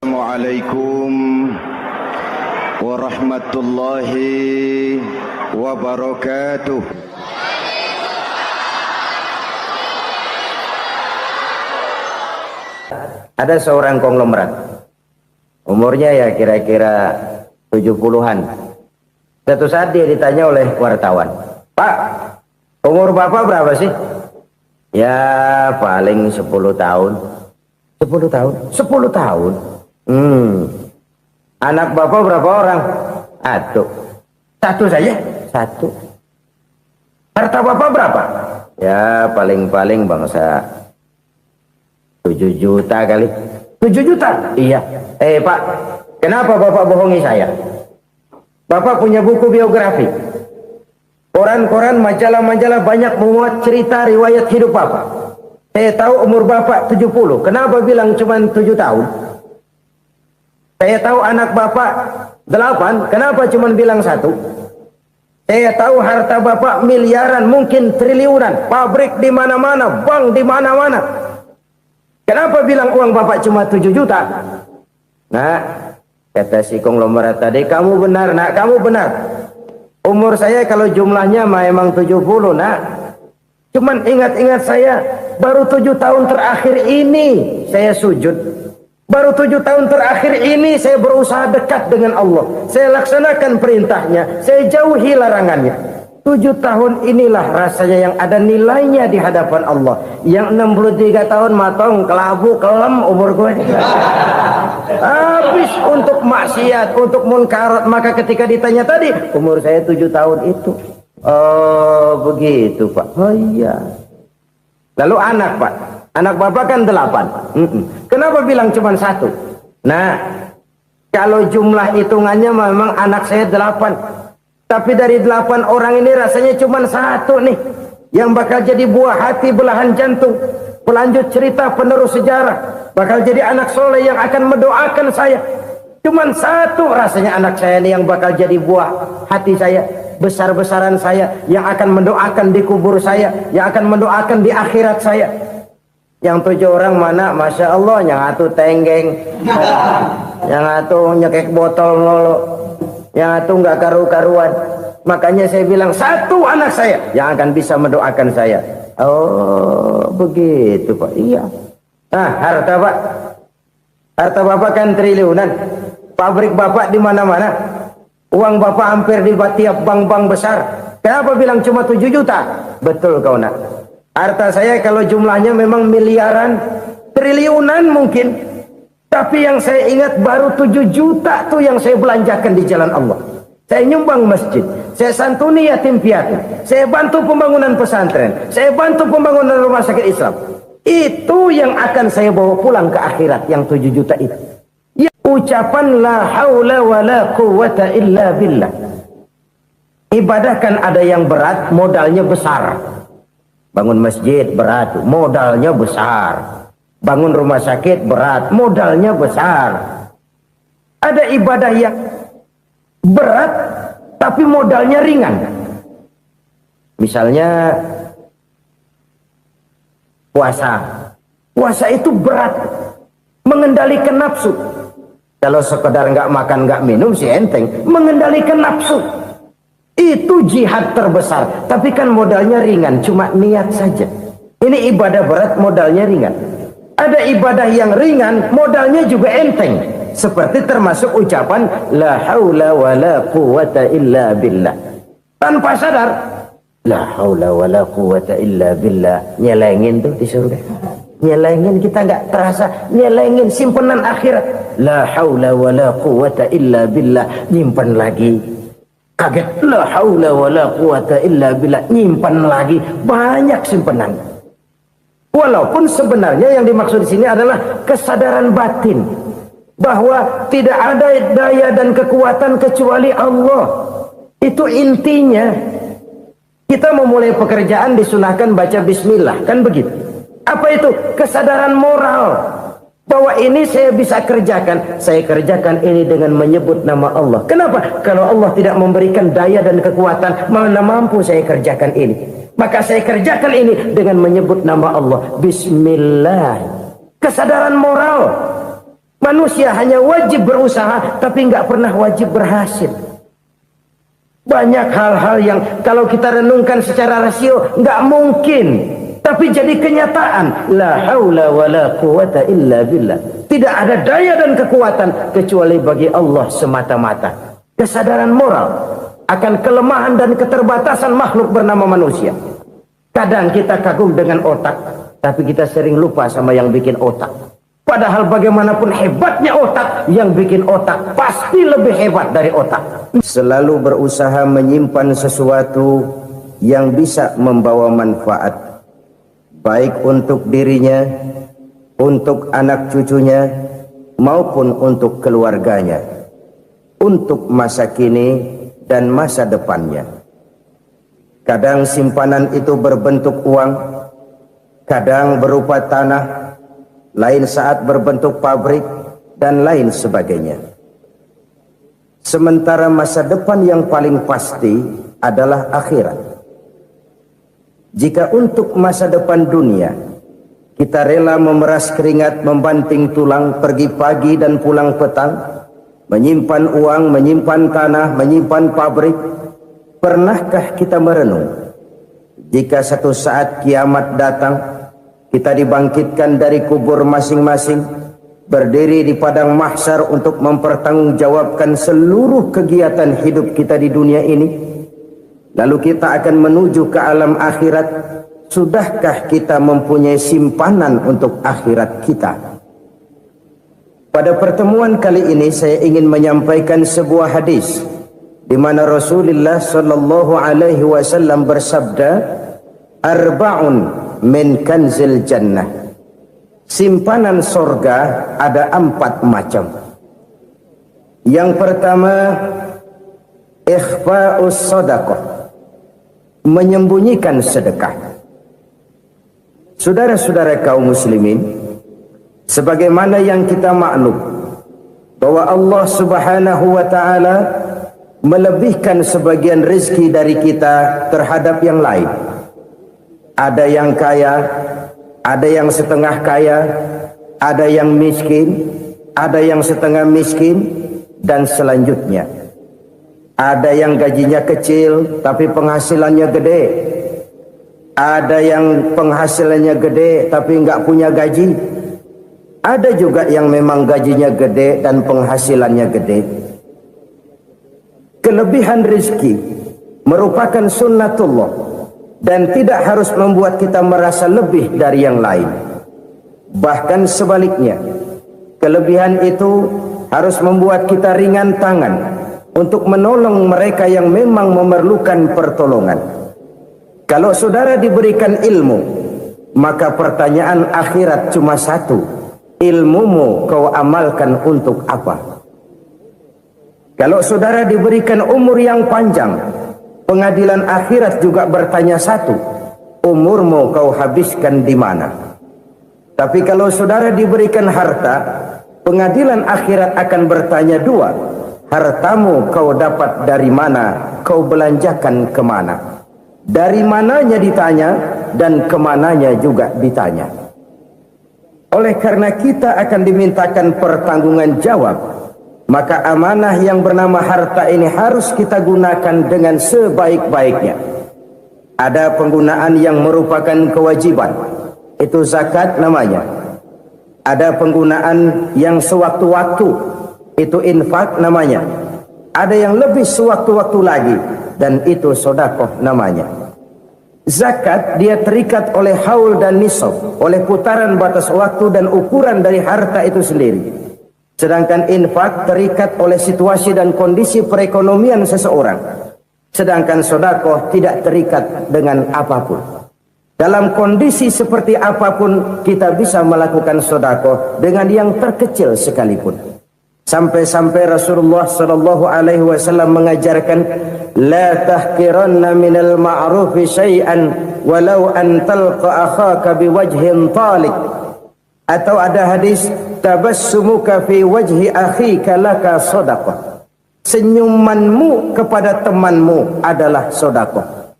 Assalamualaikum warahmatullahi wabarakatuh. Ada seorang konglomerat, umurnya ya kira-kira 70-an. Suatu saat dia ditanya oleh wartawan, "Pak, umur Bapak berapa sih?" "Ya paling 10 tahun." 10 tahun? 10 tahun? Anak Bapak berapa orang? Satu. Satu saja? Satu. Harta Bapak berapa? Ya paling-paling bangsa 7 juta kali. 7 juta? Iya. Pak, kenapa Bapak bohongi saya? Bapak punya buku biografi. Koran-koran, majalah-majalah banyak memuat cerita riwayat hidup Bapak. Saya tahu umur Bapak 70. Kenapa bilang cuma 7 tahun? Saya tahu anak Bapak 8. Kenapa cuma bilang 1? Saya tahu harta Bapak miliaran, mungkin triliunan. Pabrik di mana-mana, bank di mana-mana. Kenapa bilang uang Bapak cuma 7 juta? Nah, kata si konglomerat tadi, "Kamu benar, nak, kamu benar. Umur saya kalau jumlahnya memang 70, nak. Cuman ingat-ingat saya, baru 7 tahun terakhir ini saya sujud. Baru 7 tahun terakhir ini saya berusaha dekat dengan Allah. Saya laksanakan perintahnya, saya jauhi larangannya. 7 tahun inilah rasanya yang ada nilainya di hadapan Allah. Yang 63 tahun matong, kelabu, kelem umur gue. Habis untuk maksiat, untuk munkarat. Maka ketika ditanya tadi, umur saya 7 tahun itu. Oh begitu Pak. Oh iya. Lalu anak Pak, anak Bapak kan 8. Kenapa bilang cuma 1? Nah, kalau jumlah hitungannya memang anak saya 8. Tapi dari 8 orang ini rasanya cuma 1 nih yang bakal jadi buah hati, belahan jantung, pelanjut cerita, penerus sejarah, bakal jadi anak soleh yang akan mendoakan saya. Cuman 1 rasanya anak saya ini yang bakal jadi buah hati saya, besar-besaran saya, yang akan mendoakan di kubur saya, yang akan mendoakan di akhirat saya. Yang 7 orang mana, Masya Allah, yang 1 tenggeng, yang 1 nyekek botol mulu, yang 1 nggak karu-karuan. Makanya saya bilang 1 anak saya yang akan bisa mendoakan saya. Oh begitu Pak. Iya. Nah, harta Pak, harta Bapak kan triliunan. Pabrik Bapak di mana-mana. Uang Bapak hampir di tiap bank-bank besar. Kenapa bilang cuma 7 juta? Betul kau nak. Harta saya kalau jumlahnya memang miliaran, triliunan mungkin. Tapi yang saya ingat baru 7 juta tuh yang saya belanjakan di jalan Allah. Saya nyumbang masjid, saya santuni yatim piatu, saya bantu pembangunan pesantren, saya bantu pembangunan rumah sakit Islam. Itu yang akan saya bawa pulang ke akhirat, yang 7 juta itu. Ya, ucapan la haula wa la quwata illa billah. Ibadah kan ada yang berat, modalnya besar. Bangun masjid berat, modalnya besar. Bangun rumah sakit berat, modalnya besar. Ada ibadah yang berat tapi modalnya ringan. Misalnya puasa. Puasa itu berat, mengendalikan nafsu. Kalau sekedar nggak makan nggak minum sih enteng. Mengendalikan nafsu itu jihad terbesar. Tapi kan modalnya ringan, cuma niat saja. Ini ibadah berat, modalnya ringan. Ada ibadah yang ringan, modalnya juga enteng. Seperti termasuk ucapan la haula wa la quwata illa billah. Tanpa sadar, la haula wa la quwata illa billah. Nyelengin tuh di surga. Nyelengin, kita nggak terasa. Nyelengin simpenan akhirat. La haula wa la quwata illa billah. Nyimpan lagi. Kaget, la haula wa la quwata illa billah. Nyimpan lagi. Banyak simpenan. Walaupun sebenarnya yang dimaksud di sini adalah kesadaran batin bahwa tidak ada daya dan kekuatan kecuali Allah. Itu intinya. Kita memulai pekerjaan disunahkan baca bismillah, kan begitu. Apa itu? Kesadaran moral bahwa ini saya bisa kerjakan. Saya kerjakan ini dengan menyebut nama Allah. Kenapa? Kalau Allah tidak memberikan daya dan kekuatan, mana mampu saya kerjakan ini. Maka saya kerjakan ini dengan menyebut nama Allah. Bismillah. Kesadaran moral. Manusia hanya wajib berusaha, tapi nggak pernah wajib berhasil. Banyak hal-hal yang kalau kita renungkan secara rasio nggak mungkin, tapi jadi kenyataan. La haula wala quwata illa billah. Tidak ada daya dan kekuatan kecuali bagi Allah semata-mata. Kesadaran moral akan kelemahan dan keterbatasan makhluk bernama manusia. Kadang kita kagum dengan otak, tapi kita sering lupa sama yang bikin otak. Padahal bagaimanapun hebatnya otak, yang bikin otak pasti lebih hebat dari otak. Selalu berusaha menyimpan sesuatu yang bisa membawa manfaat, baik untuk dirinya, untuk anak cucunya, maupun untuk keluarganya, untuk masa kini dan masa depannya. Kadang simpanan itu berbentuk uang, kadang berupa tanah, lain saat berbentuk pabrik, dan lain sebagainya. Sementara masa depan yang paling pasti adalah akhirat. Jika untuk masa depan dunia kita rela memeras keringat, membanting tulang, pergi pagi dan pulang petang, menyimpan uang, menyimpan tanah, menyimpan pabrik, pernahkah kita merenung jika satu saat kiamat datang, kita dibangkitkan dari kubur masing-masing, berdiri di padang mahsyar untuk mempertanggungjawabkan seluruh kegiatan hidup kita di dunia ini. Lalu kita akan menuju ke alam akhirat. Sudahkah kita mempunyai simpanan untuk akhirat kita? Pada pertemuan kali ini saya ingin menyampaikan sebuah hadis di mana Rasulullah sallallahu alaihi wasallam bersabda, "Arba'un min kanzil jannah." Simpanan sorga ada 4 macam. Yang pertama, ikhfa'us sadaqah, menyembunyikan sedekah. Saudara-saudara kaum muslimin, sebagaimana yang kita maklum bahwa Allah Subhanahu wa taala melebihkan sebagian rezeki dari kita terhadap yang lain. Ada yang kaya, ada yang setengah kaya, ada yang miskin, ada yang setengah miskin, dan selanjutnya. Ada yang gajinya kecil tapi penghasilannya gede. Ada yang penghasilannya gede tapi nggak punya gaji. Ada juga yang memang gajinya gede dan penghasilannya gede. Kelebihan rezeki merupakan sunnatullah dan tidak harus membuat kita merasa lebih dari yang lain. Bahkan sebaliknya, kelebihan itu harus membuat kita ringan tangan untuk menolong mereka yang memang memerlukan pertolongan. Kalau saudara diberikan ilmu, maka pertanyaan akhirat cuma satu: ilmumu kau amalkan untuk apa? Kalau saudara diberikan umur yang panjang, pengadilan akhirat juga bertanya satu: umurmu kau habiskan di mana? Tapi kalau saudara diberikan harta, pengadilan akhirat akan bertanya dua: hartamu kau dapat dari mana? Kau belanjakan kemana? Dari mananya ditanya, dan kemananya juga ditanya. Oleh karena kita akan dimintakan pertanggungan jawab, maka amanah yang bernama harta ini harus kita gunakan dengan sebaik-baiknya. Ada penggunaan yang merupakan kewajiban, itu zakat namanya. Ada penggunaan yang sewaktu-waktu, itu infak namanya. Ada yang lebih sewaktu-waktu lagi, dan itu sedekah namanya. Zakat dia terikat oleh haul dan nisab, oleh putaran batas waktu dan ukuran dari harta itu sendiri. Sedangkan infak terikat oleh situasi dan kondisi perekonomian seseorang. Sedangkan sedekah tidak terikat dengan apapun. Dalam kondisi seperti apapun kita bisa melakukan sedekah dengan yang terkecil sekalipun. Sampai-sampai Rasulullah sallallahu alaihi wasallam mengajarkan, la tahqiranna minal ma'rufi syai'an walau an talqa akhaka biwajhin talik. Atau ada hadis, tabassumuka fi wajhi akhika laka shadaqah. Senyumanmu kepada temanmu adalah sedekah.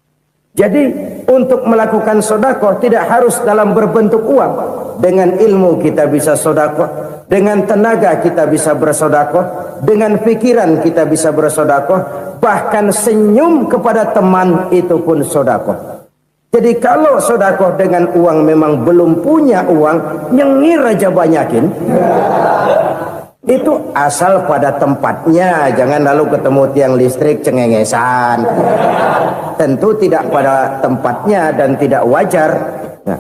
Jadi untuk melakukan sedekah tidak harus dalam berbentuk uang. Dengan ilmu kita bisa sedekah, Dengan tenaga kita bisa bersedekah, dengan pikiran kita bisa bersedekah, bahkan senyum kepada teman itu pun sedekah. Jadi kalau sedekah dengan uang memang belum punya uang, nyengir aja banyakin. Itu asal pada tempatnya, jangan lalu ketemu tiang listrik cengengesan. Tentu tidak pada tempatnya dan tidak wajar. Nah,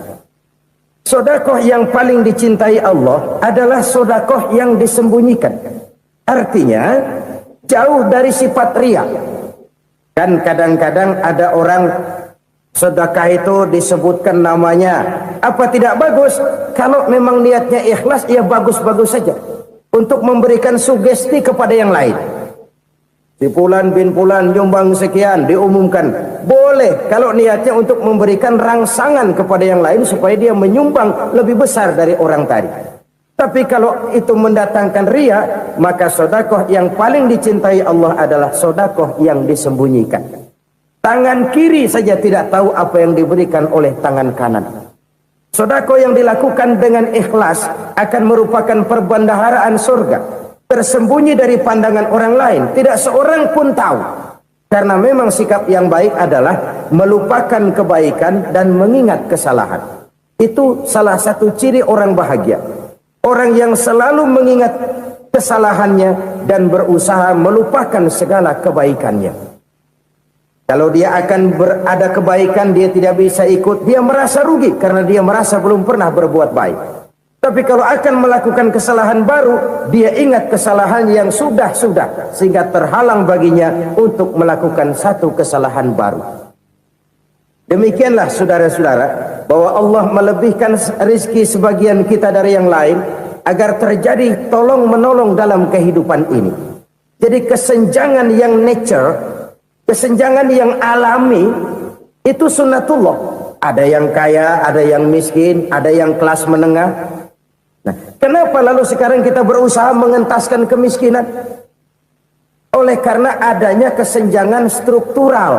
sedekah yang paling dicintai Allah adalah sedekah yang disembunyikan. Artinya jauh dari sifat riya. Kan kadang-kadang ada orang sedekah itu disebutkan namanya, apa tidak bagus? Kalau memang niatnya ikhlas, ya bagus-bagus saja. Untuk memberikan sugesti kepada yang lain. Si Fulan bin Fulan nyumbang sekian, diumumkan. Boleh kalau niatnya untuk memberikan rangsangan kepada yang lain supaya dia menyumbang lebih besar dari orang tadi. Tapi kalau itu mendatangkan riya, maka sedekah yang paling dicintai Allah adalah sedekah yang disembunyikan. Tangan kiri saja tidak tahu apa yang diberikan oleh tangan kanan. Sedekah yang dilakukan dengan ikhlas akan merupakan perbendaharaan surga, tersembunyi dari pandangan orang lain, tidak seorang pun tahu. Karena memang sikap yang baik adalah melupakan kebaikan dan mengingat kesalahan. Itu salah satu ciri orang bahagia. Orang yang selalu mengingat kesalahannya dan berusaha melupakan segala kebaikannya. Kalau dia akan berada kebaikan, dia tidak bisa ikut, dia merasa rugi karena dia merasa belum pernah berbuat baik. Tapi kalau akan melakukan kesalahan baru, dia ingat kesalahan yang sudah-sudah, sehingga terhalang baginya untuk melakukan satu kesalahan baru. Demikianlah saudara-saudara, bahwa Allah melebihkan rizki sebagian kita dari yang lain, agar terjadi tolong-menolong dalam kehidupan ini. Jadi kesenjangan yang nature, kesenjangan yang alami, itu sunnatullah. Ada yang kaya, ada yang miskin, ada yang kelas menengah. Nah, kenapa lalu sekarang kita berusaha mengentaskan kemiskinan? Oleh karena adanya kesenjangan struktural.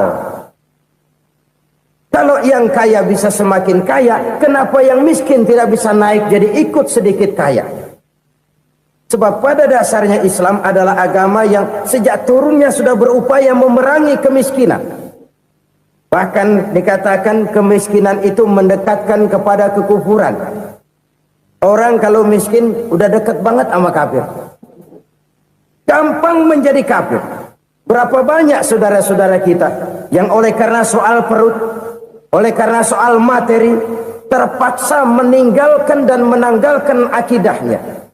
Kalau yang kaya bisa semakin kaya, kenapa yang miskin tidak bisa naik jadi ikut sedikit kaya? Sebab pada dasarnya Islam adalah agama yang sejak turunnya sudah berupaya memerangi kemiskinan. Bahkan dikatakan kemiskinan itu mendekatkan kepada kekufuran. Orang kalau miskin udah dekat banget sama kafir. Gampang menjadi kafir. Berapa banyak saudara-saudara kita yang oleh karena soal perut, oleh karena soal materi, terpaksa meninggalkan dan menanggalkan akidahnya.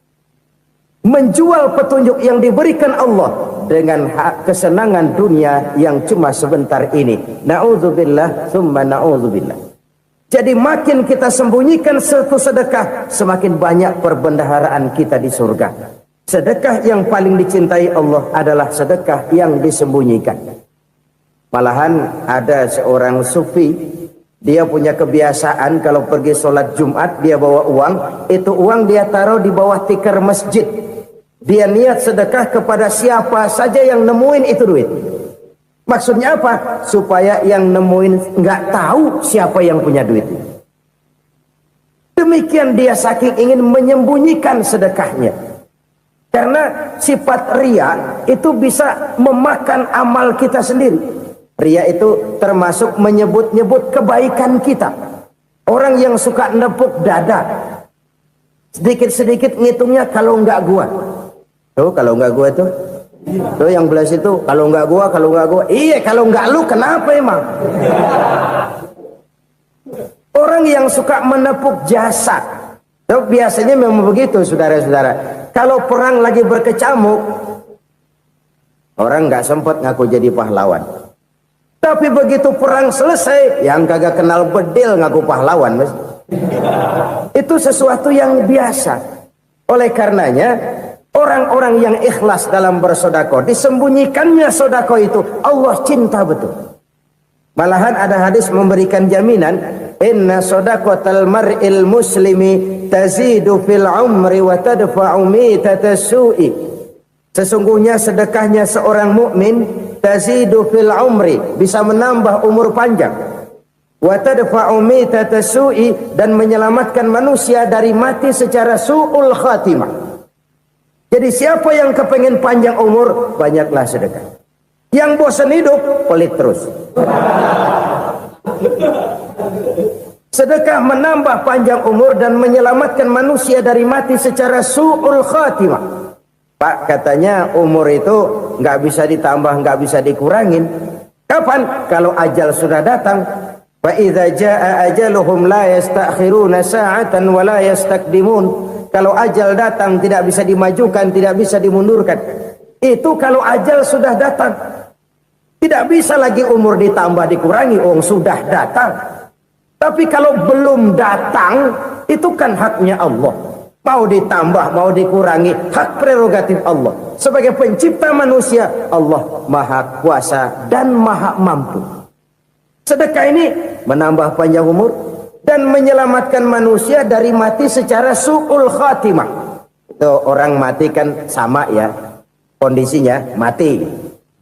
Menjual petunjuk yang diberikan Allah dengan kesenangan dunia yang cuma sebentar ini. Na'udzubillah, summa na'udzubillah. Jadi makin kita sembunyikan satu sedekah, semakin banyak perbendaharaan kita di surga. Sedekah yang paling dicintai Allah adalah sedekah yang disembunyikan. Malahan ada seorang sufi, dia punya kebiasaan kalau pergi sholat Jumat dia bawa uang, itu uang dia taruh di bawah tikar masjid. Dia niat sedekah kepada siapa saja yang nemuin itu duit. Maksudnya apa? Supaya yang nemuin nggak tahu siapa yang punya duit. Demikian dia saking ingin menyembunyikan sedekahnya. Karena sifat riya itu bisa memakan amal kita sendiri. Riya itu termasuk menyebut-nyebut kebaikan kita. Orang yang suka nepuk dada, sedikit-sedikit ngitungnya kalau nggak gua. Tuh kalau nggak gua tuh yang belas itu kalau nggak gua, iya kalau nggak lu kenapa emang? Orang yang suka menepuk jasad, tuh biasanya memang begitu saudara-saudara. Kalau perang lagi berkecamuk, orang nggak sempat ngaku jadi pahlawan. Tapi begitu perang selesai, yang kagak kenal bedil ngaku pahlawan, mas. Itu sesuatu yang biasa. Oleh karenanya, orang-orang yang ikhlas dalam bersedekah, disembunyikannya sedekah itu, Allah cinta betul. Malahan ada hadis memberikan jaminan, inna sedaqatal mar'il muslimi tazidu fil umri wa tadfa'u mitatas su'i. Sesungguhnya sedekahnya seorang mukmin tazidu fil umri, bisa menambah umur panjang. Wa tadfa'u mitatas su'i, dan menyelamatkan manusia dari mati secara su'ul khatimah. Jadi siapa yang kepengen panjang umur, banyaklah sedekah. Yang bosan hidup, pelit terus. Sedekah menambah panjang umur dan menyelamatkan manusia dari mati secara su'ul khatimah. Pak, katanya umur itu nggak bisa ditambah, nggak bisa dikurangin. Kapan? Kalau ajal sudah datang. Fa idza jaa ajaluhum la yastakhiruna sa'atan wa la yastaqdimun. Kalau ajal datang tidak bisa dimajukan, tidak bisa dimundurkan. Itu kalau ajal sudah datang. Tidak bisa lagi umur ditambah dikurangi, sudah datang. Tapi kalau belum datang, itu kan haknya Allah. Mau ditambah, mau dikurangi, hak prerogatif Allah. Sebagai pencipta manusia, Allah maha kuasa dan maha mampu. Sedekah ini menambah panjang umur dan menyelamatkan manusia dari mati secara su'ul khatimah. Itu orang mati kan sama ya, kondisinya mati,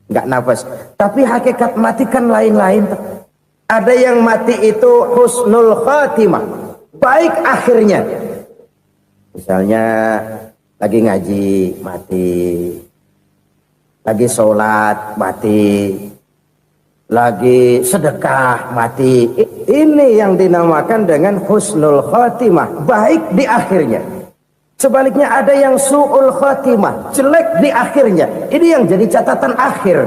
nggak nafas. Tapi hakikat mati kan lain-lain. Ada yang mati itu husnul khatimah, baik akhirnya. Misalnya lagi ngaji mati, lagi sholat mati, lagi sedekah mati. Ini yang dinamakan dengan husnul khatimah, baik di akhirnya. Sebaliknya ada yang su'ul khatimah, jelek di akhirnya. Ini yang jadi catatan akhir.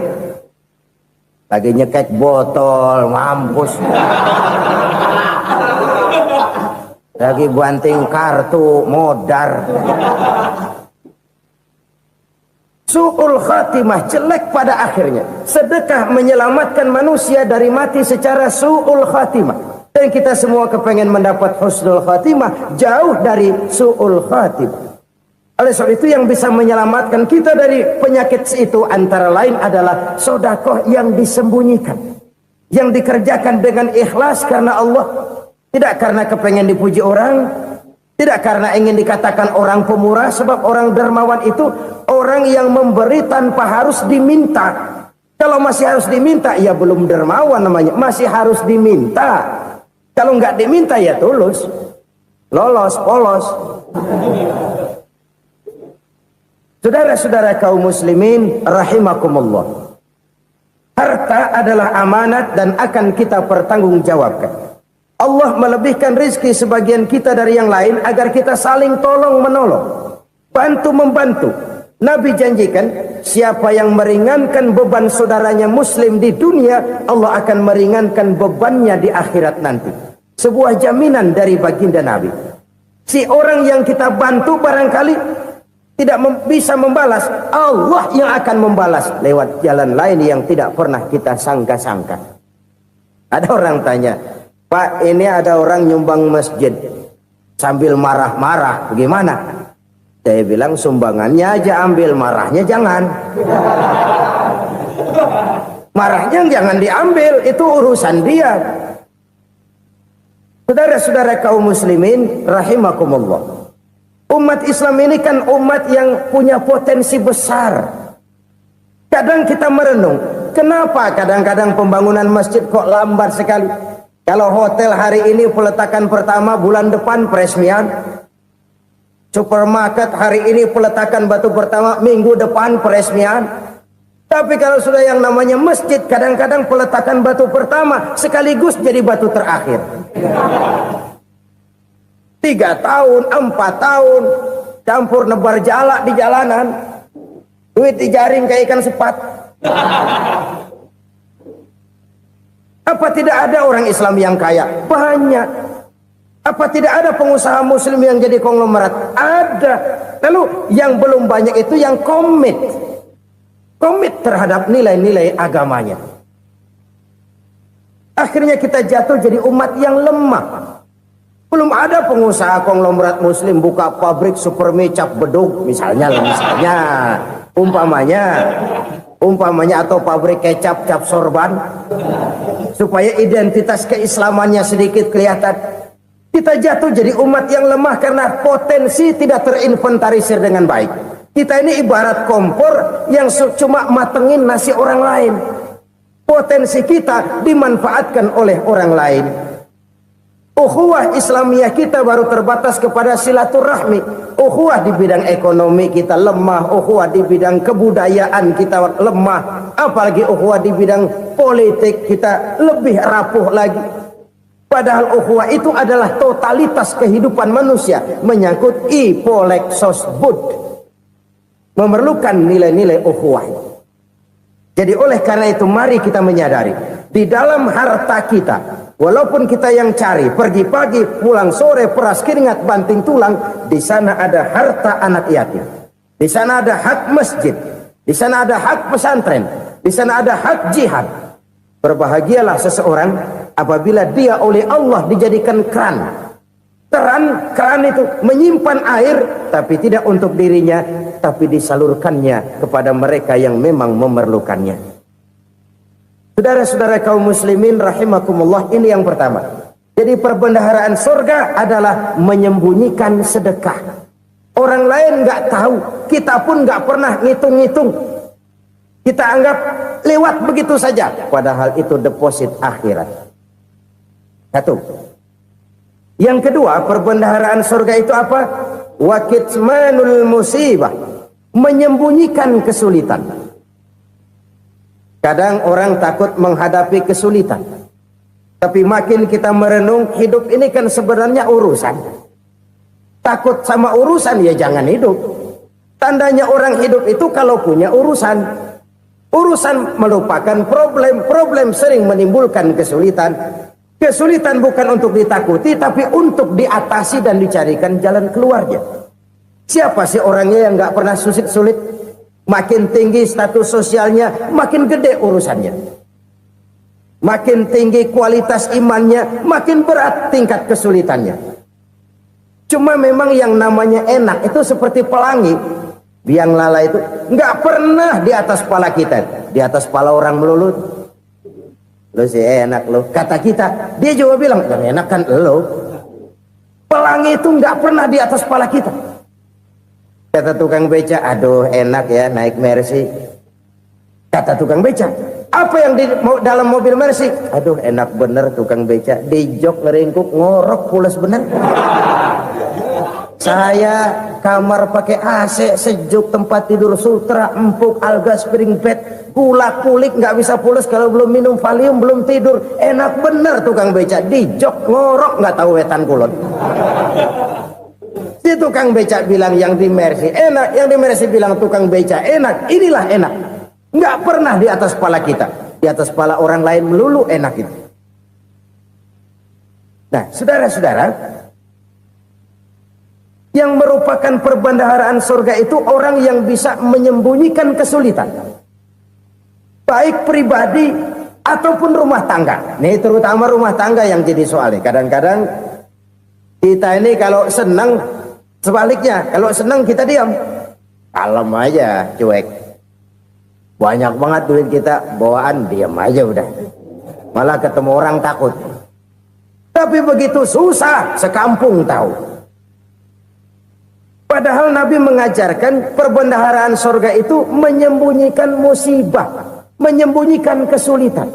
Lagi nyekek botol, mampus. Lagi banting kartu, modar. Su'ul khatimah, jelek pada akhirnya. Sedekah menyelamatkan manusia dari mati secara su'ul khatimah. Dan kita semua kepengen mendapat husnul khatimah, jauh dari su'ul khatimah. Oleh sebab itu yang bisa menyelamatkan kita dari penyakit itu antara lain adalah sedekah yang disembunyikan, yang dikerjakan dengan ikhlas karena Allah, tidak karena kepengen dipuji orang, tidak karena ingin dikatakan orang pemurah. Sebab orang dermawan itu orang yang memberi tanpa harus diminta. Kalau masih harus diminta, ya belum dermawan namanya, masih harus diminta. Kalau nggak diminta ya tulus, lolos, polos. Saudara-saudara kaum muslimin rahimakumullah. Harta adalah amanat dan akan kita pertanggungjawabkan. Allah melebihkan rizki sebagian kita dari yang lain agar kita saling tolong menolong, bantu membantu. Nabi janjikan siapa yang meringankan beban saudaranya muslim di dunia, Allah akan meringankan bebannya di akhirat nanti. Sebuah jaminan dari baginda Nabi. Si orang yang kita bantu barangkali tidak bisa membalas, Allah yang akan membalas lewat jalan lain yang tidak pernah kita sangka-sangka. Ada orang tanya, Pak, ini ada orang nyumbang masjid sambil marah-marah, bagaimana? Saya bilang sumbangannya aja ambil, marahnya jangan. Marahnya jangan diambil, itu urusan dia. Saudara-saudara kaum muslimin rahimakumullah. Umat Islam ini kan umat yang punya potensi besar. Kadang kita merenung, kenapa kadang-kadang pembangunan masjid kok lambat sekali? Kalau hotel hari ini peletakan pertama, bulan depan peresmian. Supermarket hari ini peletakan batu pertama, minggu depan peresmian. Tapi kalau sudah yang namanya masjid, kadang-kadang peletakan batu pertama sekaligus jadi batu terakhir. 3 tahun, 4 tahun, campur nebar jalak di jalanan, duit dijaring kayak ikan sepat. Apa tidak ada orang Islam yang kaya? Banyak. Apa tidak ada pengusaha muslim yang jadi konglomerat? Ada. Lalu yang belum banyak itu yang komit terhadap nilai-nilai agamanya. Akhirnya kita jatuh jadi umat yang lemah. Belum ada pengusaha konglomerat muslim buka pabrik supermi cap bedug misalnya umpamanya atau pabrik kecap cap sorban supaya identitas keislamannya sedikit kelihatan. Kita jatuh jadi umat yang lemah karena potensi tidak terinventarisir dengan baik. Kita ini ibarat kompor yang cuma matengin nasi orang lain. Potensi kita dimanfaatkan oleh orang lain. Ukhuwah Islamiyah kita baru terbatas kepada silaturahmi. Ukhuwah di bidang ekonomi kita lemah, ukhuwah di bidang kebudayaan kita lemah, apalagi ukhuwah di bidang politik kita lebih rapuh lagi. Padahal ukhuwah itu adalah totalitas kehidupan manusia, menyangkut ipolek sosbud, memerlukan nilai-nilai ukhuwah. Jadi oleh karena itu mari kita menyadari di dalam harta kita, walaupun kita yang cari pergi pagi pulang sore peras keringat banting tulang, di sana ada harta anak yatim, di sana ada hak masjid, di sana ada hak pesantren, di sana ada hak jihad. Berbahagialah seseorang apabila dia oleh Allah dijadikan keran. Keran itu menyimpan air, tapi tidak untuk dirinya, tapi disalurkannya kepada mereka yang memang memerlukannya. Saudara-saudara kaum muslimin rahimakumullah, ini yang pertama. Jadi perbendaharaan surga adalah menyembunyikan sedekah. Orang lain nggak tahu, kita pun nggak pernah ngitung-ngitung. Kita anggap lewat begitu saja, padahal itu deposit akhirat. Satu. Yang kedua, perbendaharaan surga itu apa? Wa kitmanul musibah, menyembunyikan kesulitan. Kadang orang takut menghadapi kesulitan, tapi makin kita merenung, hidup ini kan sebenarnya urusan. Takut sama urusan ya jangan hidup. Tandanya orang hidup itu kalau punya urusan. Urusan melupakan problem, problem sering menimbulkan kesulitan. Kesulitan bukan untuk ditakuti, tapi untuk diatasi dan dicarikan jalan keluarnya. Siapa sih orangnya yang nggak pernah sulit-sulit? Makin tinggi status sosialnya, makin gede urusannya. Makin tinggi kualitas imannya, makin berat tingkat kesulitannya. Cuma memang yang namanya enak itu seperti pelangi. Biang lala itu nggak pernah di atas kepala kita, di atas kepala orang melulu. Lu sih enak lu, kata kita. Dia juga bilang yang enak kan lu. Pelangi itu nggak pernah di atas kepala kita. Kata tukang beca, aduh enak ya naik Mercy. Kata tukang beca, apa yang di dalam mobil Mercy? Aduh enak bener tukang beca, di jok ngeringkuk ngorok pules bener. Saya kamar pakai AC sejuk, tempat tidur sutra empuk, alga spring bed, kulak kulik nggak bisa pules kalau belum minum Valium, belum tidur. Enak bener tukang beca, di jok ngorok nggak tahu wetan kulon. Si tukang beca bilang yang di Mercy enak, yang di Mercy bilang tukang beca enak. Inilah enak, nggak pernah di atas kepala kita, di atas kepala orang lain melulu enak itu. Nah saudara-saudara, yang merupakan perbendaharaan surga itu orang yang bisa menyembunyikan kesulitan, baik pribadi ataupun rumah tangga. Nih terutama rumah tangga yang jadi soalnya. Kadang-kadang kita ini kalau senang, sebaliknya kalau senang kita diam, kalem aja, cuek. Banyak banget duit kita bawaan, diam aja udah. Malah ketemu orang takut. Tapi begitu susah, sekampung tahu. Padahal Nabi mengajarkan perbendaharaan surga itu menyembunyikan musibah, menyembunyikan kesulitan.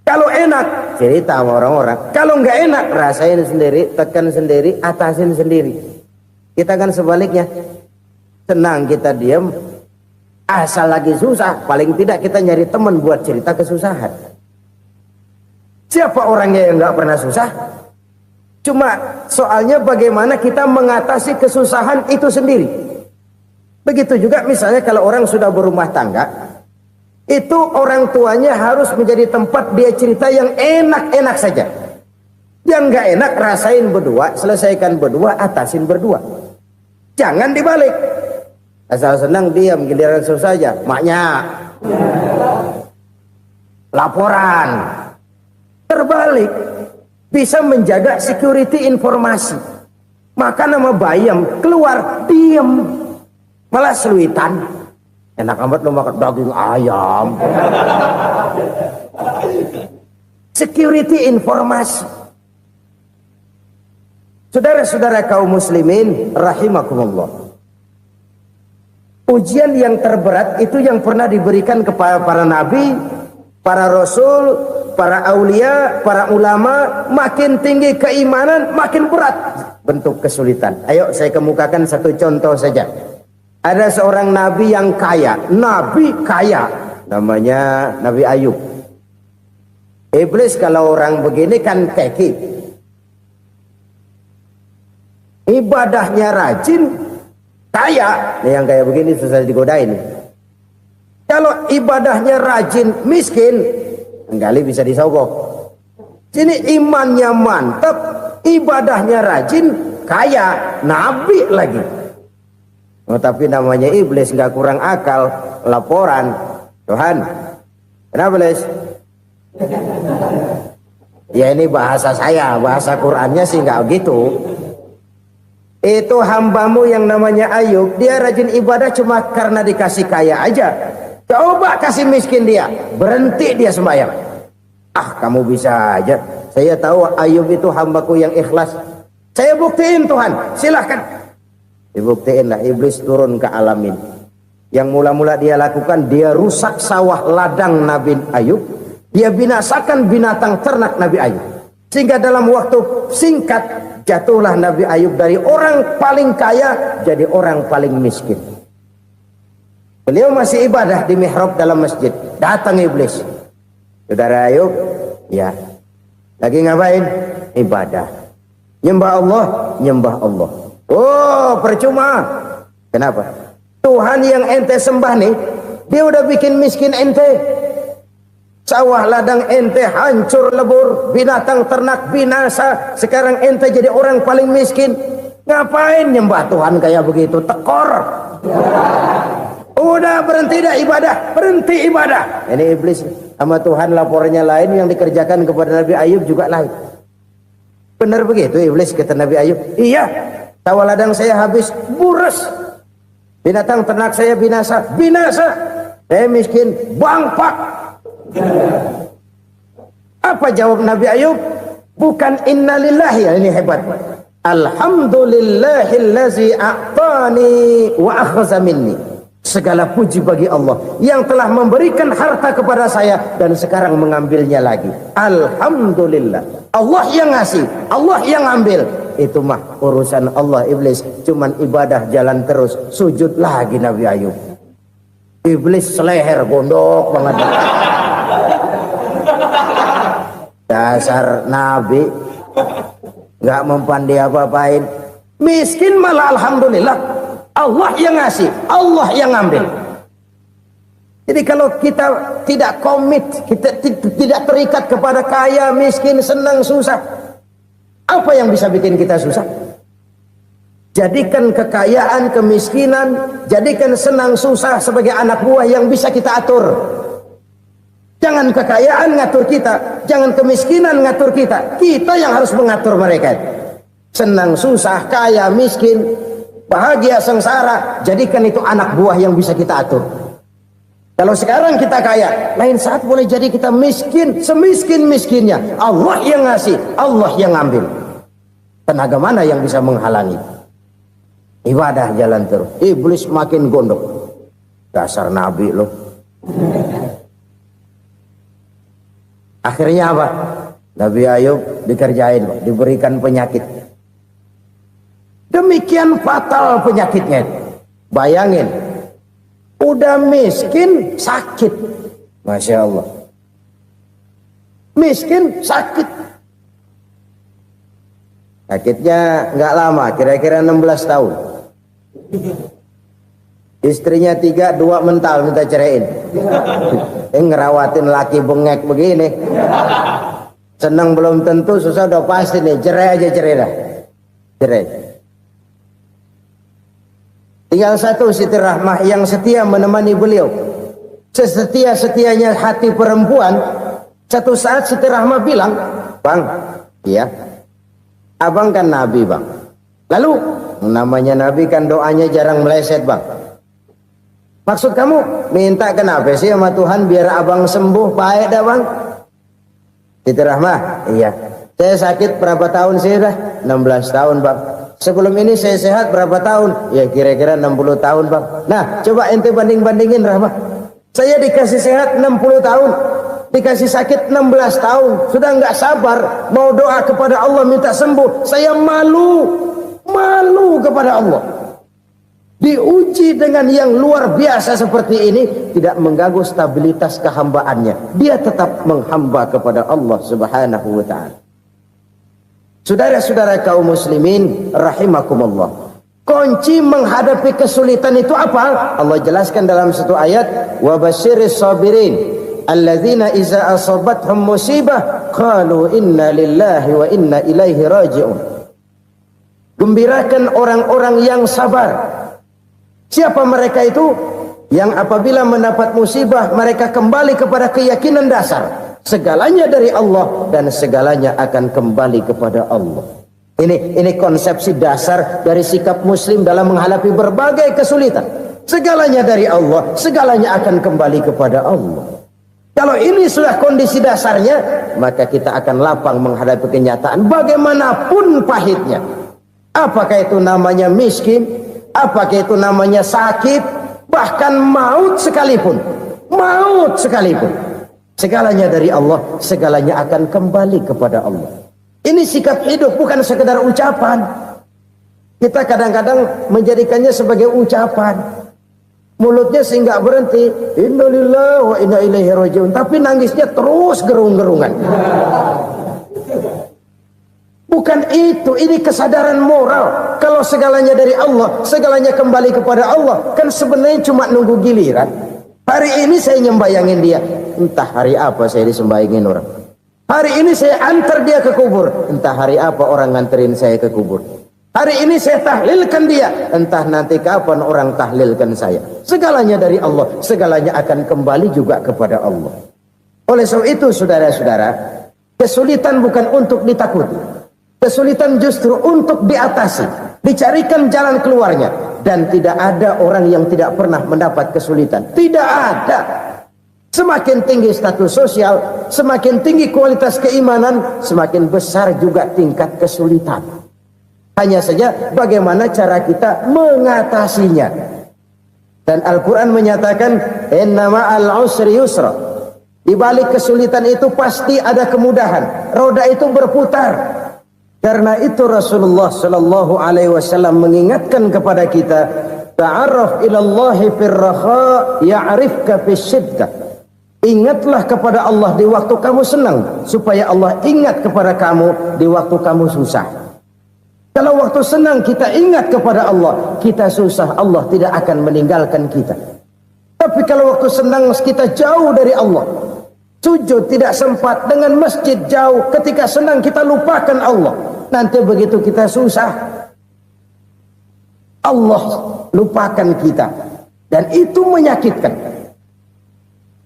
Kalau enak, cerita sama orang-orang. Kalau nggak enak, rasain sendiri, tekan sendiri, atasin sendiri. Kita kan sebaliknya, senang kita diam, asal lagi susah, paling tidak kita nyari teman buat cerita kesusahan. Siapa orangnya yang nggak pernah susah? Cuma soalnya bagaimana kita mengatasi kesusahan itu sendiri. Begitu juga misalnya kalau orang sudah berumah tangga, itu orang tuanya harus menjadi tempat dia cerita yang enak-enak saja. Yang nggak enak rasain berdua, selesaikan berdua, atasin berdua. Jangan dibalik. Asal senang diam, giliran susah saja. Maknya laporan. Terbalik. Bisa menjaga security informasi. Maka nama bayam keluar diam, malah seluitan. Enak amat lo makan daging ayam. Security informasi. Saudara-saudara kaum muslimin rahimakumullah. Ujian yang terberat itu yang pernah diberikan kepada para nabi, para rasul, para aulia, para ulama, makin tinggi keimanan, makin berat bentuk kesulitan. Ayo saya kemukakan satu contoh saja. Ada seorang nabi yang kaya, nabi kaya, namanya Nabi Ayub. Iblis kalau orang begini kan keki, ibadahnya rajin, kaya. Nih yang kayak begini susah digodain. Kalau ibadahnya rajin, miskin, kali bisa disogok. Sini imannya mantap, ibadahnya rajin, kaya, nabi lagi. Oh, tapi namanya iblis nggak kurang akal. Laporan, Tuhan, kenapa Les? Ya ini bahasa saya, bahasa Qurannya sih nggak gitu. Itu hambamu yang namanya Ayub, dia rajin ibadah cuma karena dikasih kaya aja. Coba kasih miskin dia, berhenti dia sembahyang. Ah, kamu bisa aja. Saya tahu Ayub itu hambaku yang ikhlas. Saya buktiin Tuhan, silahkan. Dibuktiin lah, iblis turun ke alamin. Yang mula-mula dia lakukan, dia rusak sawah ladang Nabi Ayub. Dia binasakan binatang ternak Nabi Ayub. Sehingga dalam waktu singkat, jatuhlah Nabi Ayub dari orang paling kaya, jadi orang paling miskin. Beliau masih ibadah di mihrab dalam masjid. Datang iblis. Saudara Ayub, ya. Lagi ngapain? Ibadah. Nyembah Allah, nyembah Allah. Oh, percuma. Kenapa? Tuhan yang ente sembah nih, dia udah bikin miskin ente. Sawah ladang ente hancur lebur, binatang ternak binasa. Sekarang ente jadi orang paling miskin. Ngapain nyembah Tuhan kayak begitu? Tekor. Udah berhenti dah ibadah, berhenti ibadah. Ini iblis sama Tuhan laporannya lain, yang dikerjakan kepada Nabi Ayub juga lain. Benar begitu iblis kata Nabi Ayub? Iya. Sawah ladang saya habis, buras. Binatang ternak saya binasa, binasa. Saya miskin, bangpak. Apa jawab Nabi Ayub? Bukan innalillahi, ya ini hebat. Alhamdulillahillazi a'tani wa akhza minni. Segala puji bagi Allah yang telah memberikan harta kepada saya dan sekarang mengambilnya lagi. Alhamdulillah. Allah yang ngasih, Allah yang ambil. Itu mah urusan Allah. Iblis cuman ibadah jalan terus, sujud lagi Nabi Ayub. Iblis seleher gondok banget. Dasar Nabi nggak mempan dia apa-apain. Miskin malah alhamdulillah. Allah yang ngasih, Allah yang ngambil. Jadi kalau kita tidak komit, kita tidak terikat kepada kaya, miskin, senang, susah, apa yang bisa bikin kita susah? Jadikan kekayaan, kemiskinan, jadikan senang, susah sebagai anak buah yang bisa kita atur. Jangan kekayaan ngatur kita, jangan kemiskinan ngatur kita. Kita yang harus mengatur mereka. Senang, susah, kaya, miskin, bahagia, sengsara, jadikan itu anak buah yang bisa kita atur. Kalau sekarang kita kaya, lain saat boleh jadi kita miskin, semiskin-miskinnya. Allah yang ngasih, Allah yang ngambil. Tenaga mana yang bisa menghalangi? Ibadah jalan terus. Iblis makin gondok. Dasar Nabi loh. Akhirnya apa? Nabi Ayub dikerjain, diberikan penyakit. Demikian fatal penyakitnya. Bayangin, udah miskin sakit. Masya Allah. Miskin sakit. Sakitnya nggak lama, kira-kira 16 tahun. Istrinya 3, 2 mental minta ceraiin. Ngerawatin laki bengek begini. Senang belum tentu, susah udah pasti nih. Cerai aja, cerai dah. Cerai. Tinggal satu Siti Rahmah yang setia menemani beliau. Sesetia-setianya hati perempuan. Satu saat Siti Rahmah bilang, "Bang, iya, abang kan Nabi bang. Lalu namanya Nabi kan doanya jarang meleset bang. Maksud kamu minta kenapa sih sama Tuhan biar abang sembuh baik dah bang?" Siti Rahmah, iya. Saya sakit berapa tahun sih dah? 16 tahun bang. Sebelum ini saya sehat berapa tahun? Ya kira-kira 60 tahun bang. Nah coba ente banding-bandingin Rahmah. Saya dikasih sehat 60 tahun. dikasih sakit 16 tahun, sudah nggak sabar, mau doa kepada Allah minta sembuh. Saya malu kepada Allah. Diuji dengan yang luar biasa seperti ini, tidak mengganggu stabilitas kehambaannya. Dia tetap menghamba kepada Allah Subhanahu wa ta'ala. Saudara-saudara kaum muslimin rahimakumullah, kunci menghadapi kesulitan itu apa? Allah jelaskan dalam satu ayat, wa basyiris sabirin alladzina iza asabathum musibah qalu inna lillahi wa inna ilaihi raji'un. Gembirakan orang-orang yang sabar. Siapa mereka itu? Yang apabila mendapat musibah mereka kembali kepada keyakinan dasar, segalanya dari Allah dan segalanya akan kembali kepada Allah. Ini konsepsi dasar dari sikap muslim dalam menghadapi berbagai kesulitan. Segalanya dari Allah, segalanya akan kembali kepada Allah. Kalau ini sudah kondisi dasarnya, maka kita akan lapang menghadapi kenyataan bagaimanapun pahitnya. Apakah itu namanya miskin, apakah itu namanya sakit, bahkan maut sekalipun. Segalanya dari Allah, segalanya akan kembali kepada Allah. Ini sikap hidup, bukan sekedar ucapan. Kita kadang-kadang menjadikannya sebagai ucapan. Mulutnya sih nggak berhenti, innalillahi wa inna ilaihi raji'un, tapi nangisnya terus gerung-gerungan. Bukan itu, ini kesadaran moral. Kalau segalanya dari Allah, segalanya kembali kepada Allah, kan sebenarnya cuma nunggu giliran. Hari ini saya nyembayangin dia, entah hari apa saya disembayangin orang. Hari ini saya antar dia ke kubur, entah hari apa orang nganterin saya ke kubur. Hari ini saya tahlilkan dia, entah nanti kapan orang tahlilkan saya. Segalanya dari Allah, segalanya akan kembali juga kepada Allah. Oleh sebab itu saudara-saudara, kesulitan bukan untuk ditakuti. Kesulitan justru untuk diatasi, dicarikan jalan keluarnya. Dan tidak ada orang yang tidak pernah mendapat kesulitan. Tidak ada. Semakin tinggi status sosial, semakin tinggi kualitas keimanan, semakin besar juga tingkat kesulitan. Hanya saja bagaimana cara kita mengatasinya. Dan Al-Quran menyatakan, inna ma'al usri yusra. Di balik kesulitan itu pasti ada kemudahan. Roda itu berputar. Karena itu Rasulullah Shallallahu Alaihi Wasallam mengingatkan kepada kita, ta'arraf ilallahi firraha ya'rifka fisyiddah. Ingatlah kepada Allah di waktu kamu senang, supaya Allah ingat kepada kamu di waktu kamu susah. Kalau waktu senang kita ingat kepada Allah, kita susah, Allah tidak akan meninggalkan kita. Tapi kalau waktu senang kita jauh dari Allah, sujud tidak sempat, dengan masjid jauh, ketika senang kita lupakan Allah. Nanti begitu kita susah, Allah lupakan kita. Dan itu menyakitkan.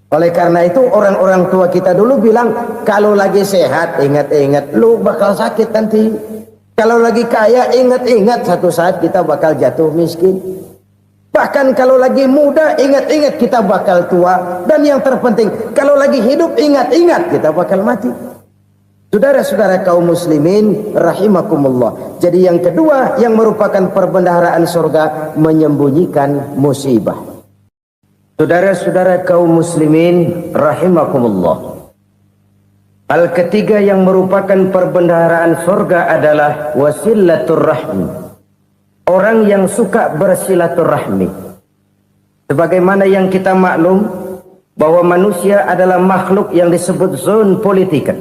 Oleh karena itu orang-orang tua kita dulu bilang, kalau lagi sehat ingat-ingat lu bakal sakit nanti. Kalau lagi kaya ingat-ingat satu saat kita bakal jatuh miskin. Bahkan kalau lagi muda ingat-ingat kita bakal tua. Dan yang terpenting, kalau lagi hidup ingat-ingat kita bakal mati. Saudara-saudara kaum muslimin rahimakumullah. Jadi yang kedua yang merupakan perbendaharaan surga, menyembunyikan musibah. Saudara-saudara kaum muslimin rahimakumullah. Hal ketiga yang merupakan perbendaharaan surga adalah wasilatur rahmi. Orang yang suka bersilaturahmi. Sebagaimana yang kita maklum bahwa manusia adalah makhluk yang disebut zon politika.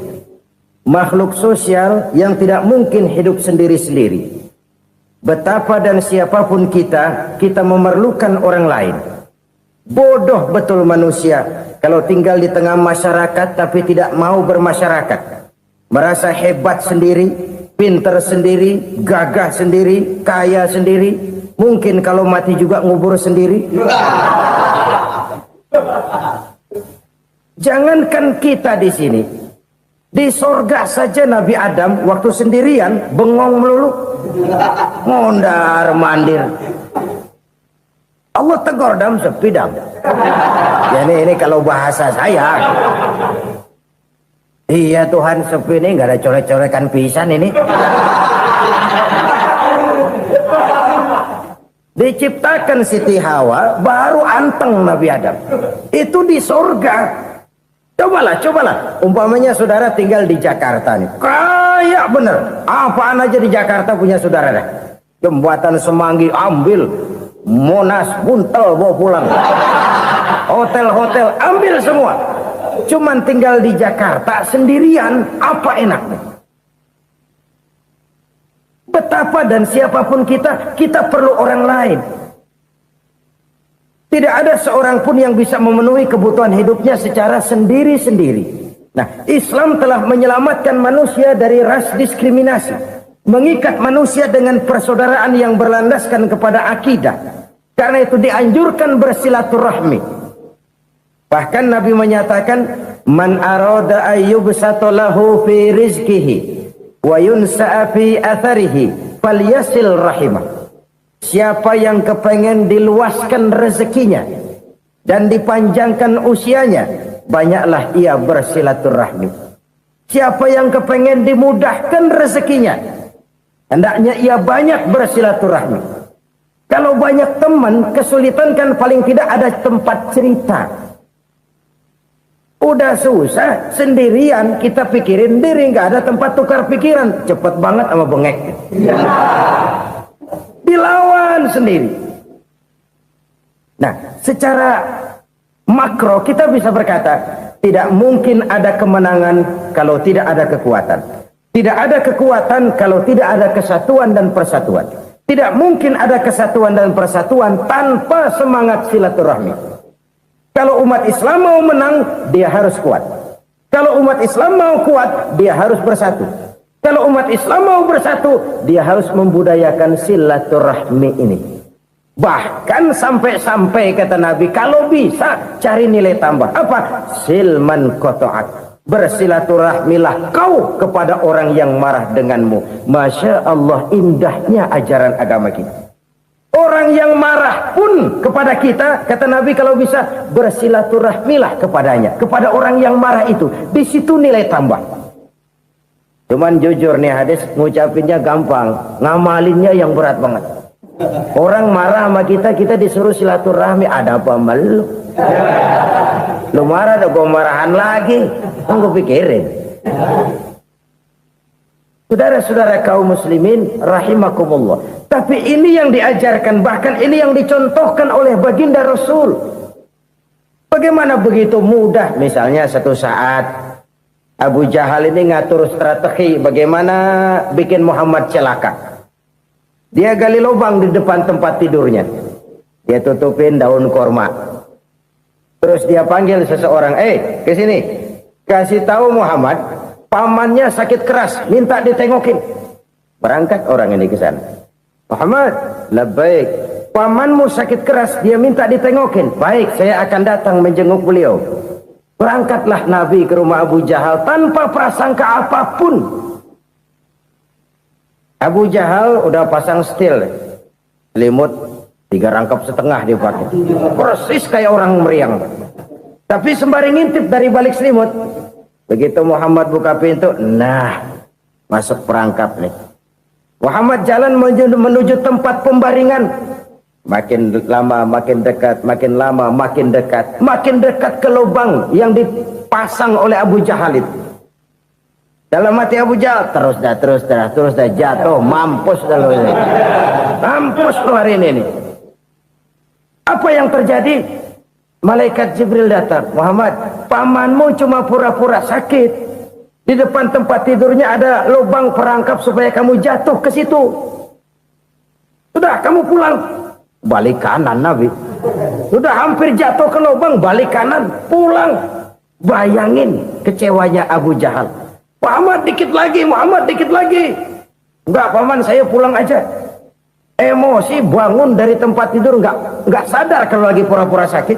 Makhluk sosial yang tidak mungkin hidup sendiri-sendiri. Betapa dan siapapun kita memerlukan orang lain. Bodoh betul manusia kalau tinggal di tengah masyarakat tapi tidak mau bermasyarakat. Merasa hebat sendiri, pinter sendiri, gagah sendiri, kaya sendiri. Mungkin kalau mati juga ngubur sendiri. Jangankan kita di sini. Di sorga saja Nabi Adam waktu sendirian bengong melulu, mondar mandir. Allah tegur dam sepi dam. Ya ini kalau bahasa saya. Iya Tuhan sepi ini nggak ada coret-corekan pisan ini. Diciptakan Siti Hawa baru anteng Nabi Adam. Itu di sorga. Cobalah. Umpamanya saudara tinggal di Jakarta nih. Kayak bener. Apaan aja di Jakarta punya saudara dah. Jembatan Semanggi ambil. Monas, Buntel bawa pulang. Hotel-hotel ambil semua. Cuman tinggal di Jakarta sendirian, apa enaknya? Betapa dan siapapun kita perlu orang lain. Tidak ada seorang pun yang bisa memenuhi kebutuhan hidupnya secara sendiri-sendiri. Nah, Islam telah menyelamatkan manusia dari ras diskriminasi. Mengikat manusia dengan persaudaraan yang berlandaskan kepada akidah. Karena itu dianjurkan bersilaturahmi. Bahkan Nabi menyatakan, man arada ayyubsata lahu fi rizqihi wa yunsa'a fi atharihi falyasil rahimah. Siapa yang kepengen diluaskan rezekinya dan dipanjangkan usianya, banyaklah ia bersilaturahmi. Siapa yang kepengen dimudahkan rezekinya, hendaknya ia banyak bersilaturahmi. Kalau banyak teman, kesulitan kan paling tidak ada tempat cerita. Udah susah, sendirian kita pikirin diri, nggak ada tempat tukar pikiran. Cepet banget sama bengek. Dilawan sendiri. Nah, secara makro kita bisa berkata, tidak mungkin ada kemenangan kalau tidak ada kekuatan. Tidak ada kekuatan kalau tidak ada kesatuan dan persatuan. Tidak mungkin ada kesatuan dan persatuan tanpa semangat silaturahmi. Kalau umat Islam mau menang, dia harus kuat. Kalau umat Islam mau kuat, dia harus bersatu. Kalau umat Islam mau bersatu, dia harus membudayakan silaturahmi ini. Bahkan sampai-sampai kata Nabi, kalau bisa cari nilai tambah. Apa? Silman qata'ak. Bersilaturahmilah kau kepada orang yang marah denganmu. Masya Allah, indahnya ajaran agama kita. Orang yang marah pun kepada kita, kata Nabi, kalau bisa bersilaturahmilah kepadanya, kepada orang yang marah itu. Di situ nilai tambah. Cuman jujur nih hadis, ngucapinnya gampang, ngamalinnya yang berat banget. Orang marah sama kita, kita disuruh silaturahmi, ada apa malu? Lu marah, ada gua marahan lagi. Tunggu pikirin. Saudara-saudara kaum muslimin rahimakumullah. Tapi ini yang diajarkan, bahkan ini yang dicontohkan oleh baginda Rasul. Bagaimana begitu mudah, misalnya satu saat Abu Jahal ini ngatur strategi bagaimana bikin Muhammad celaka. Dia gali lubang di depan tempat tidurnya. Dia tutupin daun korma. Terus dia panggil seseorang, ke sini. Kasih tahu Muhammad, pamannya sakit keras, minta ditengokin. Berangkat orang ini ke sana. Muhammad, labbaik. Pamanmu sakit keras, dia minta ditengokin. Baik, saya akan datang menjenguk beliau. Berangkatlah Nabi ke rumah Abu Jahal tanpa prasangka apapun. Abu Jahal udah pasang setil, selimut 3 rangkap setengah dia pakai, persis kayak orang meriang. Tapi sembari ngintip dari balik selimut, begitu Muhammad buka pintu, nah masuk perangkap nih. Muhammad jalan menuju tempat pembaringan. Makin lama makin dekat, makin lama makin dekat, makin dekat ke lubang yang dipasang oleh Abu Jahal itu. Dalam hati Abu Jahal, terus dah jatuh, mampus dah lo ini. Mampus lo hari ini nih. Apa yang terjadi? Malaikat Jibril datang. Muhammad, pamanmu cuma pura-pura sakit. Di depan tempat tidurnya ada lubang perangkap supaya kamu jatuh ke situ. Sudah, kamu pulang. Balik kanan Nabi. Sudah hampir jatuh ke lubang, balik kanan, pulang. Bayangin kecewanya Abu Jahal. Muhammad dikit lagi, Muhammad dikit lagi. Enggak paman, saya pulang aja. Emosi bangun dari tempat tidur, enggak sadar kalau lagi pura-pura sakit.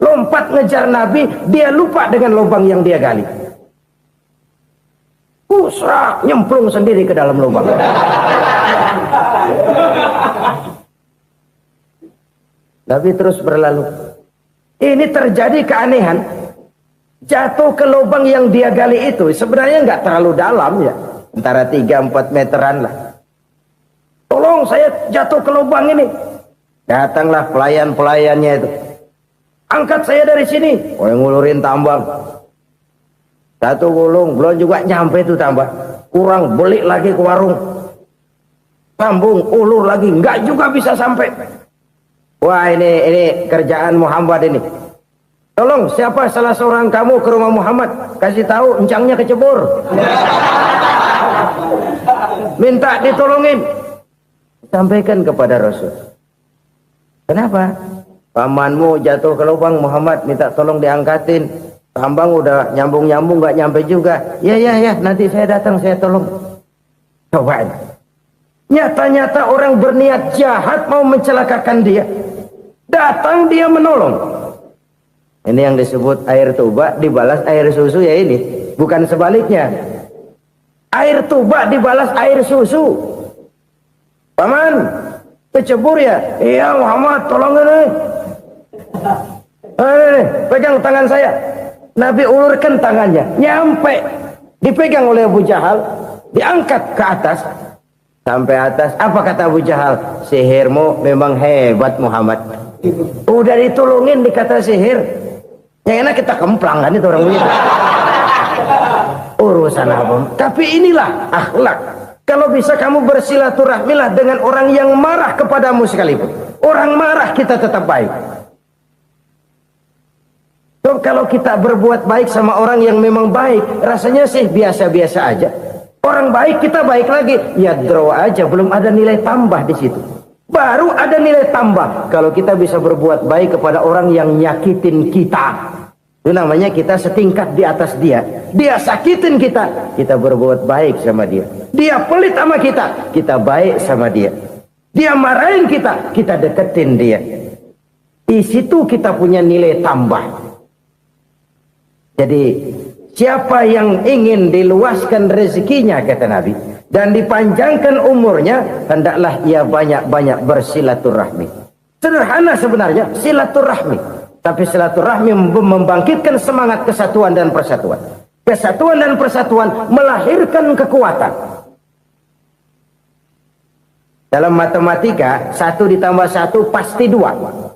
Lompat ngejar Nabi, dia lupa dengan lubang yang dia gali. Pusrak, nyemplung sendiri ke dalam lubang. Nabi terus berlalu. Ini terjadi keanehan. Jatuh ke lubang yang dia gali itu sebenarnya nggak terlalu dalam ya, antara 3-4 meteran lah. Tolong saya jatuh ke lubang ini. Datanglah pelayan-pelayannya itu. Angkat saya dari sini. Oh, yang ngulurin tambang. Satu gulung belum juga nyampe itu tambah. Kurang beli lagi ke warung. Sambung ulur lagi enggak juga bisa sampai. Wah ini kerjaan Muhammad ini. Tolong siapa salah seorang kamu ke rumah Muhammad, kasih tahu encangnya kecebur. Minta ditolongin. Sampaikan kepada Rasul. Kenapa? Pamanmu jatuh ke lubang, Muhammad minta tolong diangkatin. Tambang udah nyambung-nyambung nggak nyampe juga. Ya nanti saya datang saya tolong. Coba. Nyata-nyata orang berniat jahat mau mencelakakan dia. Datang dia menolong. Ini yang disebut air tuba dibalas air susu ya ini. Bukan sebaliknya. Air tuba dibalas air susu. Paman, kecebur ya? Iya Muhammad, tolong ini. Pegang tangan saya. Nabi ulurkan tangannya, nyampe, dipegang oleh Abu Jahal, diangkat ke atas, sampai atas. Apa kata Abu Jahal? Sihirmu memang hebat Muhammad. Udah ditolongin dikata sihir, yang enak kita kemplang kan itu orang begitu. Urusan apa? Tapi inilah akhlak. Kalau bisa kamu bersilaturahmilah dengan orang yang marah kepadamu sekalipun. Orang marah kita tetap baik. So, kalau kita berbuat baik sama orang yang memang baik, rasanya sih biasa-biasa aja. Orang baik kita baik lagi, ya draw aja, belum ada nilai tambah di situ. Baru ada nilai tambah kalau kita bisa berbuat baik kepada orang yang nyakitin kita. Itu namanya kita setingkat di atas dia. Dia sakitin kita, kita berbuat baik sama dia. Dia pelit sama kita, kita baik sama dia. Dia marahin kita, kita deketin dia. Di situ kita punya nilai tambah. Jadi siapa yang ingin diluaskan rezekinya kata Nabi dan dipanjangkan umurnya, hendaklah ia banyak-banyak bersilaturahmi. Sederhana sebenarnya silaturahmi, tapi silaturahmi membangkitkan semangat kesatuan dan persatuan. Kesatuan dan persatuan melahirkan kekuatan. Dalam matematika 1 ditambah 1 pasti 2.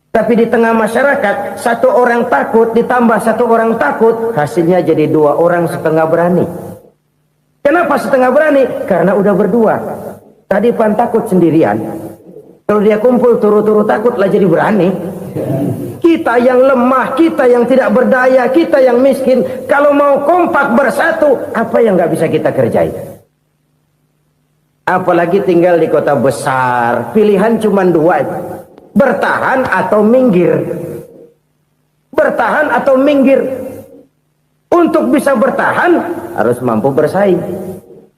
Tapi di tengah masyarakat, 1 orang takut ditambah 1 orang takut, hasilnya jadi 2 orang setengah berani. Kenapa setengah berani? Karena udah berdua. Tadi pan takut sendirian. Kalau dia kumpul turu-turu takutlah jadi berani. Kita yang lemah, kita yang tidak berdaya, kita yang miskin, kalau mau kompak bersatu, apa yang nggak bisa kita kerjain? Apalagi tinggal di kota besar, pilihan cuma 2. Bertahan atau minggir. Bertahan atau minggir. Untuk bisa bertahan harus mampu bersaing.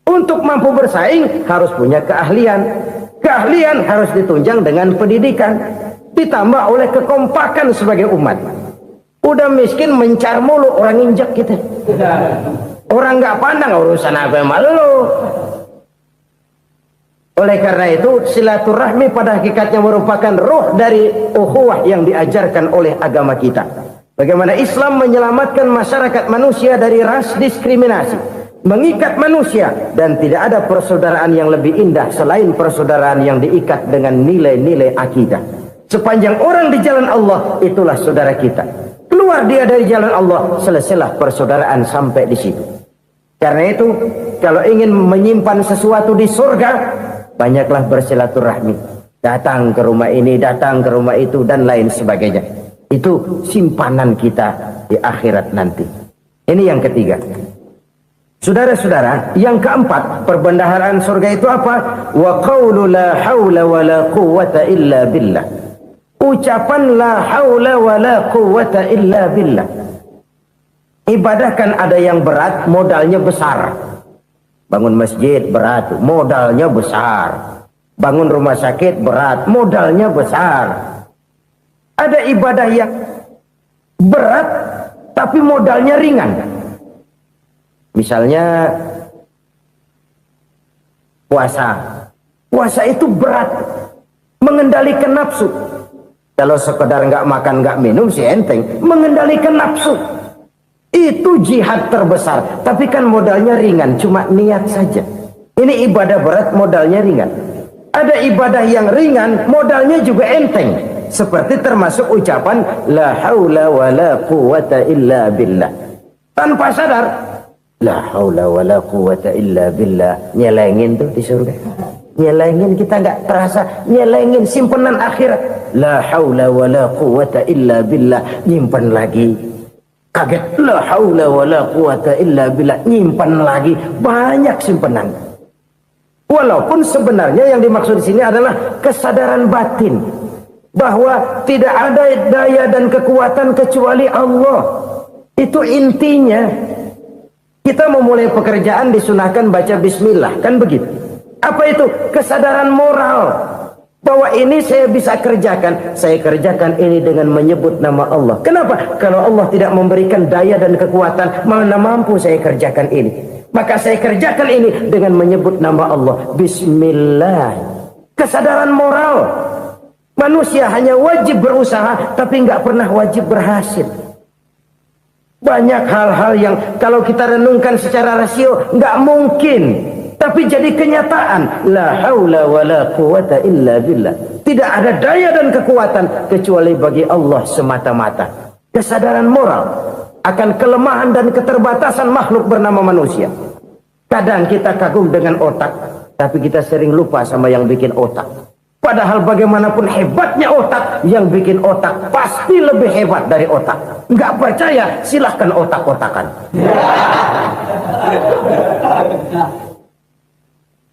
Untuk mampu bersaing harus punya keahlian. Keahlian harus ditunjang dengan pendidikan, ditambah oleh kekompakan sebagai umat. Udah miskin mencar mulu, orang injak kita. Orang nggak pandang urusan apa yang malu. Oleh karena itu silaturahmi pada hakikatnya merupakan roh dari ukhuwah yang diajarkan oleh agama kita. Bagaimana Islam menyelamatkan masyarakat manusia dari ras diskriminasi, mengikat manusia, dan tidak ada persaudaraan yang lebih indah selain persaudaraan yang diikat dengan nilai-nilai akidah. Sepanjang orang di jalan Allah, itulah saudara kita. Keluar dia dari jalan Allah, selesailah persaudaraan sampai di situ. Karena itu, kalau ingin menyimpan sesuatu di surga, banyaklah bersilaturahmi. Datang ke rumah ini, datang ke rumah itu, dan lain sebagainya. Itu simpanan kita di akhirat nanti. Ini yang ketiga. Saudara-saudara, yang keempat, perbendaharaan surga itu apa? Wa qawlu la hawla wa la quwwata illa billah. Ucapan la hawla wa la quwwata illa billah. Ibadah kan ada yang berat, modalnya besar. Bangun masjid berat, modalnya besar. Bangun rumah sakit berat, modalnya besar. Ada ibadah yang berat, tapi modalnya ringan. Misalnya puasa. Puasa itu berat, mengendalikan nafsu. Kalau sekedar nggak makan nggak minum sih enteng, mengendalikan nafsu itu jihad terbesar. Tapi kan modalnya ringan, cuma niat saja. Ini ibadah berat, modalnya ringan. Ada ibadah yang ringan, modalnya juga enteng. Seperti termasuk ucapan la haula wa la quwwata illa billah. tanpa sadar. La haula wala quwata illa billah. Nyelengin tuh di surga. Nyelengin, kita nggak terasa. Nyelengin simpenan akhirat. La haula wala quwata illa billah. Nyimpan lagi. Kaget. La haula wala quwata illa billah. Nyimpan lagi. Banyak simpenan. Walaupun sebenarnya yang dimaksud di sini adalah kesadaran batin. Bahwa tidak ada daya dan kekuatan kecuali Allah. Itu intinya. Kita memulai pekerjaan disunahkan baca bismillah, kan begitu? Apa itu? Kesadaran moral. Bahwa ini saya bisa kerjakan. Saya kerjakan ini dengan menyebut nama Allah. Kenapa? Kalau Allah tidak memberikan daya dan kekuatan, mana mampu saya kerjakan ini. Maka saya kerjakan ini dengan menyebut nama Allah. Bismillah. Kesadaran moral. Manusia hanya wajib berusaha, tapi nggak pernah wajib berhasil. Banyak hal-hal yang kalau kita renungkan secara rasio nggak mungkin, tapi jadi kenyataan. La haula wala quwata illa billah. Tidak ada daya dan kekuatan kecuali bagi Allah semata-mata. Kesadaran moral akan kelemahan dan keterbatasan makhluk bernama manusia. Kadang kita kagum dengan otak, tapi kita sering lupa sama yang bikin otak. Padahal bagaimanapun hebatnya otak, yang bikin otak pasti lebih hebat dari otak. Nggak percaya, silahkan otak-otakan.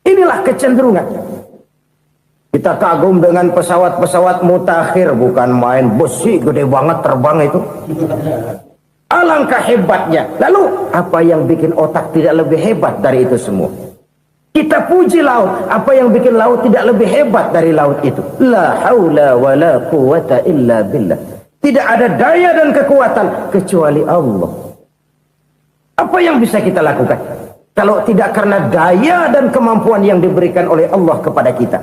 Inilah kecenderungan. Kita kagum dengan pesawat-pesawat mutakhir, bukan main, besi gede banget terbang itu. Alangkah hebatnya. Lalu apa yang bikin otak tidak lebih hebat dari itu semua? Kita puji laut, apa yang bikin laut tidak lebih hebat dari laut itu? La haula wala quwata illa billah. Tidak ada daya dan kekuatan kecuali Allah. Apa yang bisa kita lakukan kalau tidak karena daya dan kemampuan yang diberikan oleh Allah kepada kita?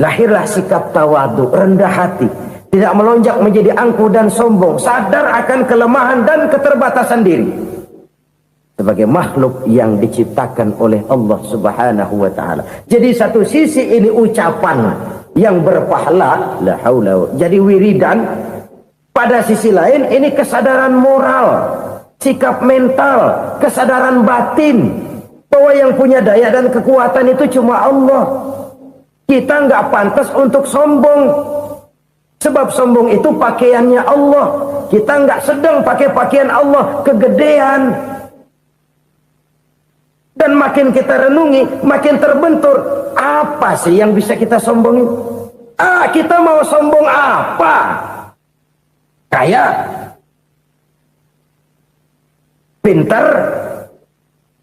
Lahirlah sikap tawadu, rendah hati, tidak melonjak menjadi angkuh dan sombong, sadar akan kelemahan dan keterbatasan diri. Sebagai makhluk yang diciptakan oleh Allah Subhanahu wa ta'ala. Jadi satu sisi ini ucapan yang berpahala, la haula, jadi wiridan. Pada sisi lain ini kesadaran moral, sikap mental, kesadaran batin, bahwa yang punya daya dan kekuatan itu cuma Allah. Kita nggak pantas untuk sombong, sebab sombong itu pakaiannya Allah. Kita nggak sedang pakai pakaian Allah, kegedean. Dan makin kita renungi, makin terbentur. Apa sih yang bisa kita sombongin? Kita mau sombong apa? Kaya? Pintar?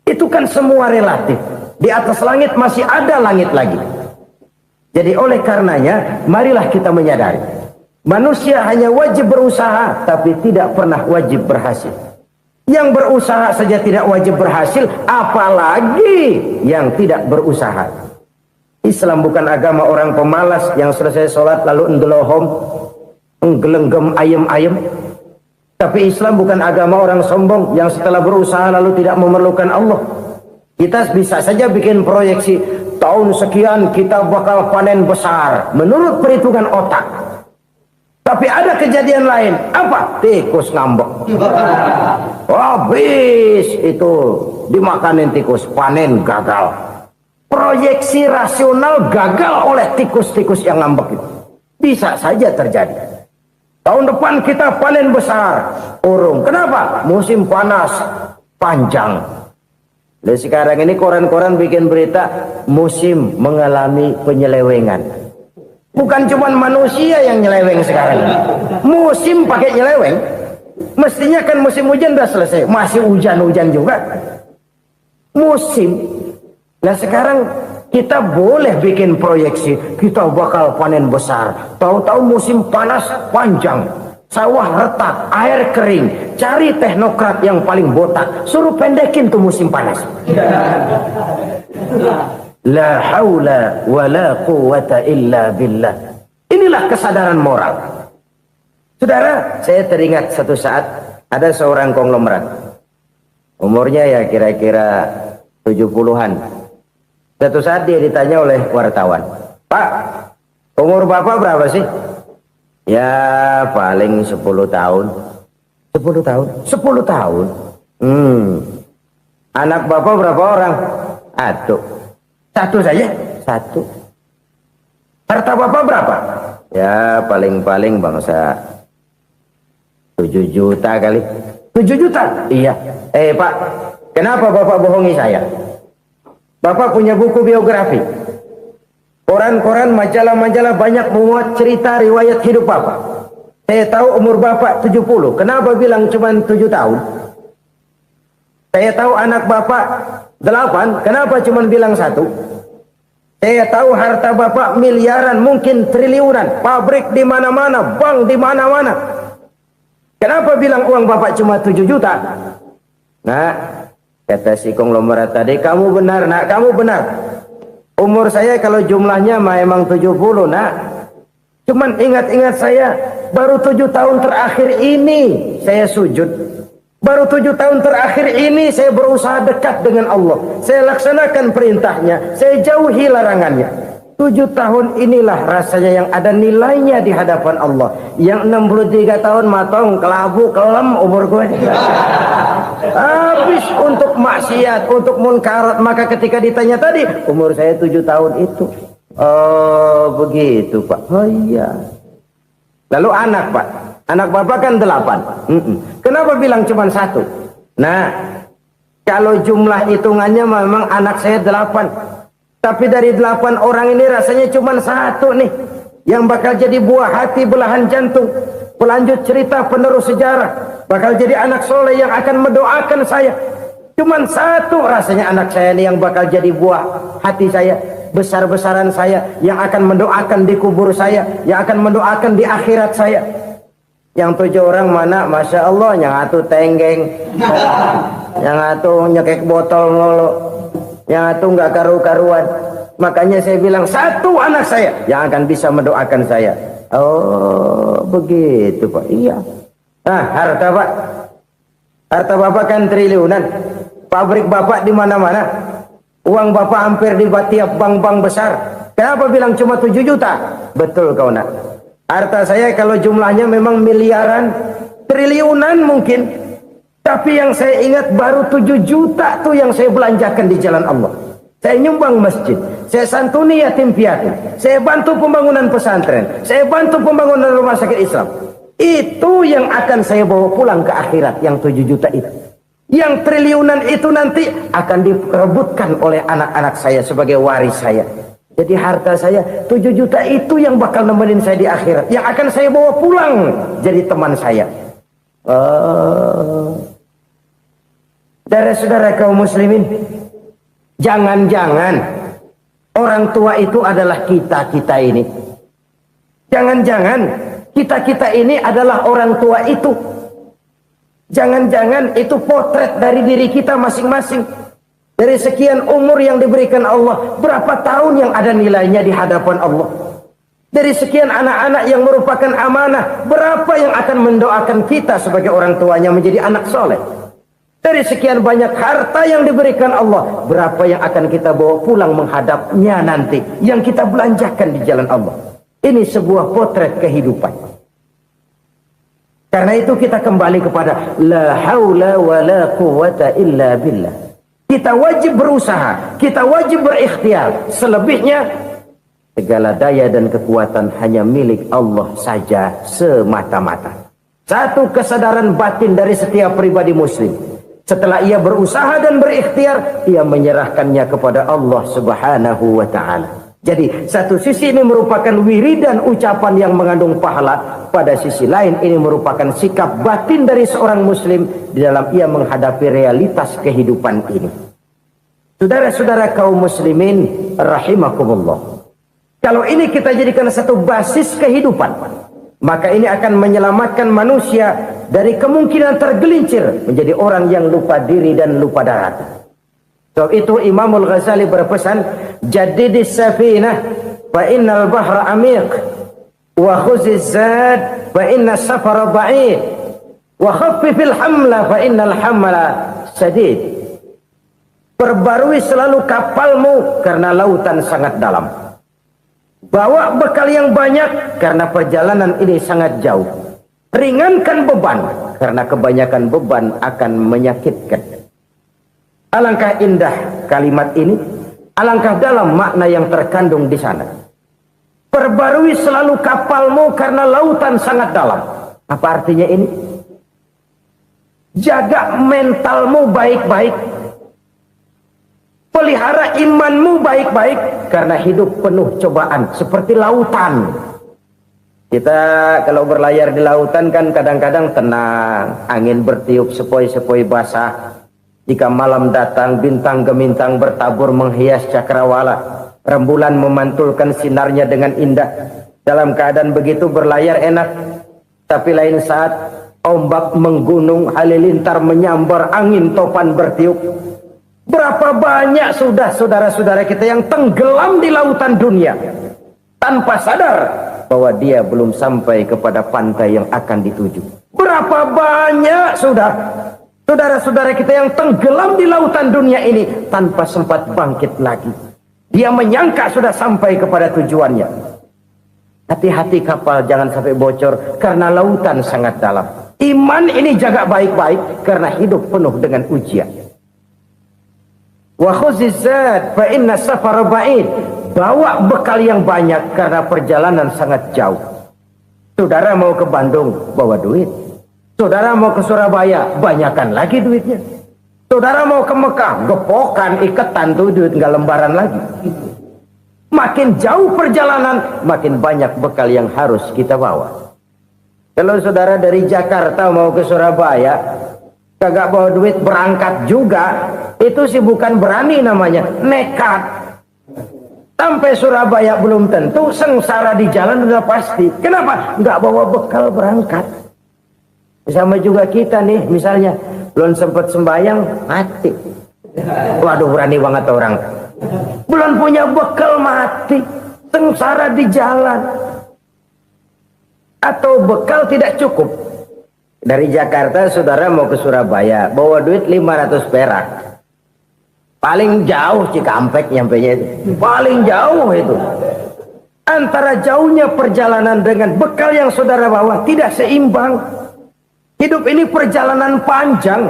Itu kan semua relatif. Di atas langit masih ada langit lagi. Jadi oleh karenanya, marilah kita menyadari. Manusia hanya wajib berusaha, tapi tidak pernah wajib berhasil. Yang berusaha saja tidak wajib berhasil, apalagi yang tidak berusaha. Islam bukan agama orang pemalas yang selesai sholat lalu endelohom, nggelenggem ayem-ayem. Tapi Islam bukan agama orang sombong yang setelah berusaha lalu tidak memerlukan Allah. Kita bisa saja bikin proyeksi, tahun sekian kita bakal panen besar menurut perhitungan otak. Tapi ada kejadian lain. Apa? Tikus ngambek. Habis itu dimakanin tikus, panen gagal. Proyeksi rasional gagal oleh tikus-tikus yang ngambek itu. Bisa saja terjadi. Tahun depan kita panen besar, urung. Kenapa? Musim panas panjang. Dan sekarang ini koran-koran bikin berita musim mengalami penyelewengan. Bukan cuma manusia yang nyeleweng sekarang. Musim pakai nyeleweng. Mestinya kan musim hujan udah selesai, masih hujan-hujan juga. Musim. Nah sekarang kita boleh bikin proyeksi, kita bakal panen besar. Tahu-tahu musim panas panjang, sawah retak, air kering. Cari teknokrat yang paling botak, suruh pendekin tuh musim panas. La haula wala quwata illa billah. Inilah kesadaran moral. Saudara, saya teringat satu saat ada seorang konglomerat. Umurnya ya kira-kira 70-an. Satu saat dia ditanya oleh wartawan, "Pak, umur Bapak berapa sih?" "Ya paling 10 tahun." 10 tahun. 10 tahun. Anak bapak berapa orang? Satu saja. Satu. Harta bapak berapa? Ya paling-paling bangsa 7 juta kali. 7 juta? Iya. Pak, kenapa bapak bohongi saya? Bapak punya buku biografi. Koran-koran, majalah-majalah banyak memuat cerita riwayat hidup bapak. Saya tahu umur bapak 70. Kenapa bilang cuma 7 tahun? Saya tahu anak bapak 8. Kenapa cuma bilang 1? Saya tahu harta bapak miliaran, mungkin triliunan. Pabrik di mana-mana, bank di mana-mana. Kenapa bilang uang bapak cuma 7 juta? Nah, kata si konglomerat tadi, kamu benar nak, kamu benar. Umur saya kalau jumlahnya memang 70 nak. Cuman ingat-ingat saya, baru 7 tahun terakhir ini saya sujud. Baru 7 tahun terakhir ini saya berusaha dekat dengan Allah. Saya laksanakan perintahnya, saya jauhi larangannya. 7 tahun inilah rasanya yang ada nilainya di hadapan Allah. Yang 63 tahun matong, kelabu, kelam umur gue. Habis untuk maksiat, untuk munkarat. Maka ketika ditanya tadi, umur saya 7 tahun itu. Oh begitu Pak. Oh iya. Lalu anak Pak. Anak bapak kan 8. Kenapa bilang cuma 1? Nah, kalau jumlah hitungannya memang anak saya 8. Tapi dari 8 orang ini rasanya cuma 1 nih. Yang bakal jadi buah hati, belahan jantung. Pelanjut cerita, penerus sejarah. Bakal jadi anak soleh yang akan mendoakan saya. Cuma 1 rasanya anak saya ini yang bakal jadi buah hati saya. Besar-besaran saya. Yang akan mendoakan di kubur saya. Yang akan mendoakan di akhirat saya. Yang 7 orang mana? Masya Allah, yang atu tenggeng, yang atu nyekek botol ngolo, yang atu nggak karu-karuan. Makanya saya bilang 1 anak saya yang akan bisa mendoakan saya. Oh begitu Pak. Iya. Nah harta Pak, harta bapak kan triliunan. Pabrik bapak di mana-mana. Uang bapak hampir di tiap bank-bank besar. Kenapa bilang cuma 7 juta? Betul kau nak. Harta saya kalau jumlahnya memang miliaran, triliunan mungkin. Tapi yang saya ingat baru 7 juta tuh yang saya belanjakan di jalan Allah. Saya nyumbang masjid, saya santuni yatim piatu, saya bantu pembangunan pesantren, saya bantu pembangunan rumah sakit Islam. Itu yang akan saya bawa pulang ke akhirat, yang 7 juta itu. Yang triliunan itu nanti akan diperebutkan oleh anak-anak saya sebagai waris saya. Jadi harta saya 7 juta itu yang bakal nemenin saya di akhirat. Yang akan saya bawa pulang jadi teman saya. Saudara-saudara kaum muslimin, jangan-jangan orang tua itu adalah kita-kita ini. Jangan-jangan kita-kita ini adalah orang tua itu. Jangan-jangan itu potret dari diri kita masing-masing. Dari sekian umur yang diberikan Allah, berapa tahun yang ada nilainya di hadapan Allah? Dari sekian anak-anak yang merupakan amanah, berapa yang akan mendoakan kita sebagai orang tuanya menjadi anak soleh? Dari sekian banyak harta yang diberikan Allah, berapa yang akan kita bawa pulang menghadapnya nanti, yang kita belanjakan di jalan Allah? Ini sebuah potret kehidupan. Karena itu kita kembali kepada la haula wa la quwwata illa billah. Kita wajib berusaha, kita wajib berikhtiar. Selebihnya, segala daya dan kekuatan hanya milik Allah saja semata-mata. Satu kesadaran batin dari setiap pribadi muslim. Setelah ia berusaha dan berikhtiar, ia menyerahkannya kepada Allah Subhanahu wa ta'ala. Jadi, satu sisi ini merupakan wiridan ucapan yang mengandung pahala. Pada sisi lain, ini merupakan sikap batin dari seorang muslim di dalam ia menghadapi realitas kehidupan ini. Saudara-saudara kaum muslimin rahimakumullah. Kalau ini kita jadikan satu basis kehidupan, maka ini akan menyelamatkan manusia dari kemungkinan tergelincir menjadi orang yang lupa diri dan lupa darat. Sebab itu Imamul Ghazali berpesan, jadidis safinah fa innal bahra amiq wa khuziz zad fa inna safara ba'id wa khaffifil hamla fa innal hamla sadid. Perbarui selalu kapalmu karena lautan sangat dalam. Bawa bekal yang banyak karena perjalanan ini sangat jauh. Ringankan beban, karena kebanyakan beban akan menyakitkan. Alangkah indah kalimat ini, alangkah dalam makna yang terkandung di sana. Perbarui selalu kapalmu karena lautan sangat dalam. Apa artinya ini? Jaga mentalmu baik-baik. Pelihara imanmu baik-baik, karena hidup penuh cobaan seperti lautan. Kita kalau berlayar di lautan kan kadang-kadang tenang, angin bertiup sepoi-sepoi basah. Jika malam datang, bintang gemintang bertabur menghias cakrawala. Rembulan memantulkan sinarnya dengan indah. Dalam keadaan begitu berlayar enak. Tapi lain saat ombak menggunung, halilintar menyambar, angin topan bertiup. Berapa banyak sudah saudara-saudara kita yang tenggelam di lautan dunia tanpa sadar bahwa dia belum sampai kepada pantai yang akan dituju. Berapa banyak sudah saudara-saudara kita yang tenggelam di lautan dunia ini tanpa sempat bangkit lagi. Dia menyangka sudah sampai kepada tujuannya. Hati-hati kapal jangan sampai bocor karena lautan sangat dalam. Iman ini jaga baik-baik karena hidup penuh dengan ujian. Wa khuzizat fa inna safara ba'id. Bawa bekal yang banyak karena perjalanan sangat jauh. Saudara mau ke Bandung, bawa duit. Saudara mau ke Surabaya, banyakkan lagi duitnya. Saudara mau ke Mekah, gepokan, iketan tuh duit nggak lembaran lagi. Makin jauh perjalanan, makin banyak bekal yang harus kita bawa. Kalau saudara dari Jakarta mau ke Surabaya, kagak bawa duit berangkat juga, itu sih bukan berani namanya, nekat. Sampai Surabaya belum tentu, sengsara di jalan udah pasti. Kenapa? Nggak bawa bekal berangkat. Sama juga kita nih, misalnya belum sempat sembahyang, mati. Waduh, berani banget orang. Belum punya bekal, mati. Sengsara di jalan. Atau bekal tidak cukup. Dari Jakarta saudara mau ke Surabaya, bawa duit 500 perak. Paling jauh Cikampek nyampenya itu. Paling jauh itu. Antara jauhnya perjalanan dengan bekal yang saudara bawa tidak seimbang. Hidup ini perjalanan panjang.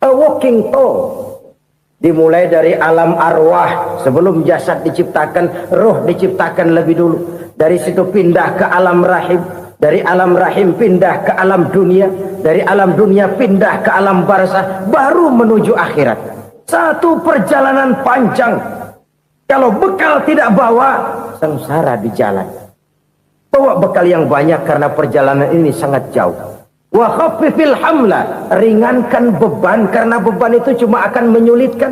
A walking tour. Dimulai dari alam arwah. Sebelum jasad diciptakan, roh diciptakan lebih dulu. Dari situ pindah ke alam rahim. Dari alam rahim pindah ke alam dunia. Dari alam dunia pindah ke alam barzah. Baru menuju akhirat. Satu perjalanan panjang. Kalau bekal tidak bawa, sengsara di jalan. Bawa bekal yang banyak karena perjalanan ini sangat jauh. Wa khaffifil hamla, ringankan beban karena beban itu cuma akan menyulitkan.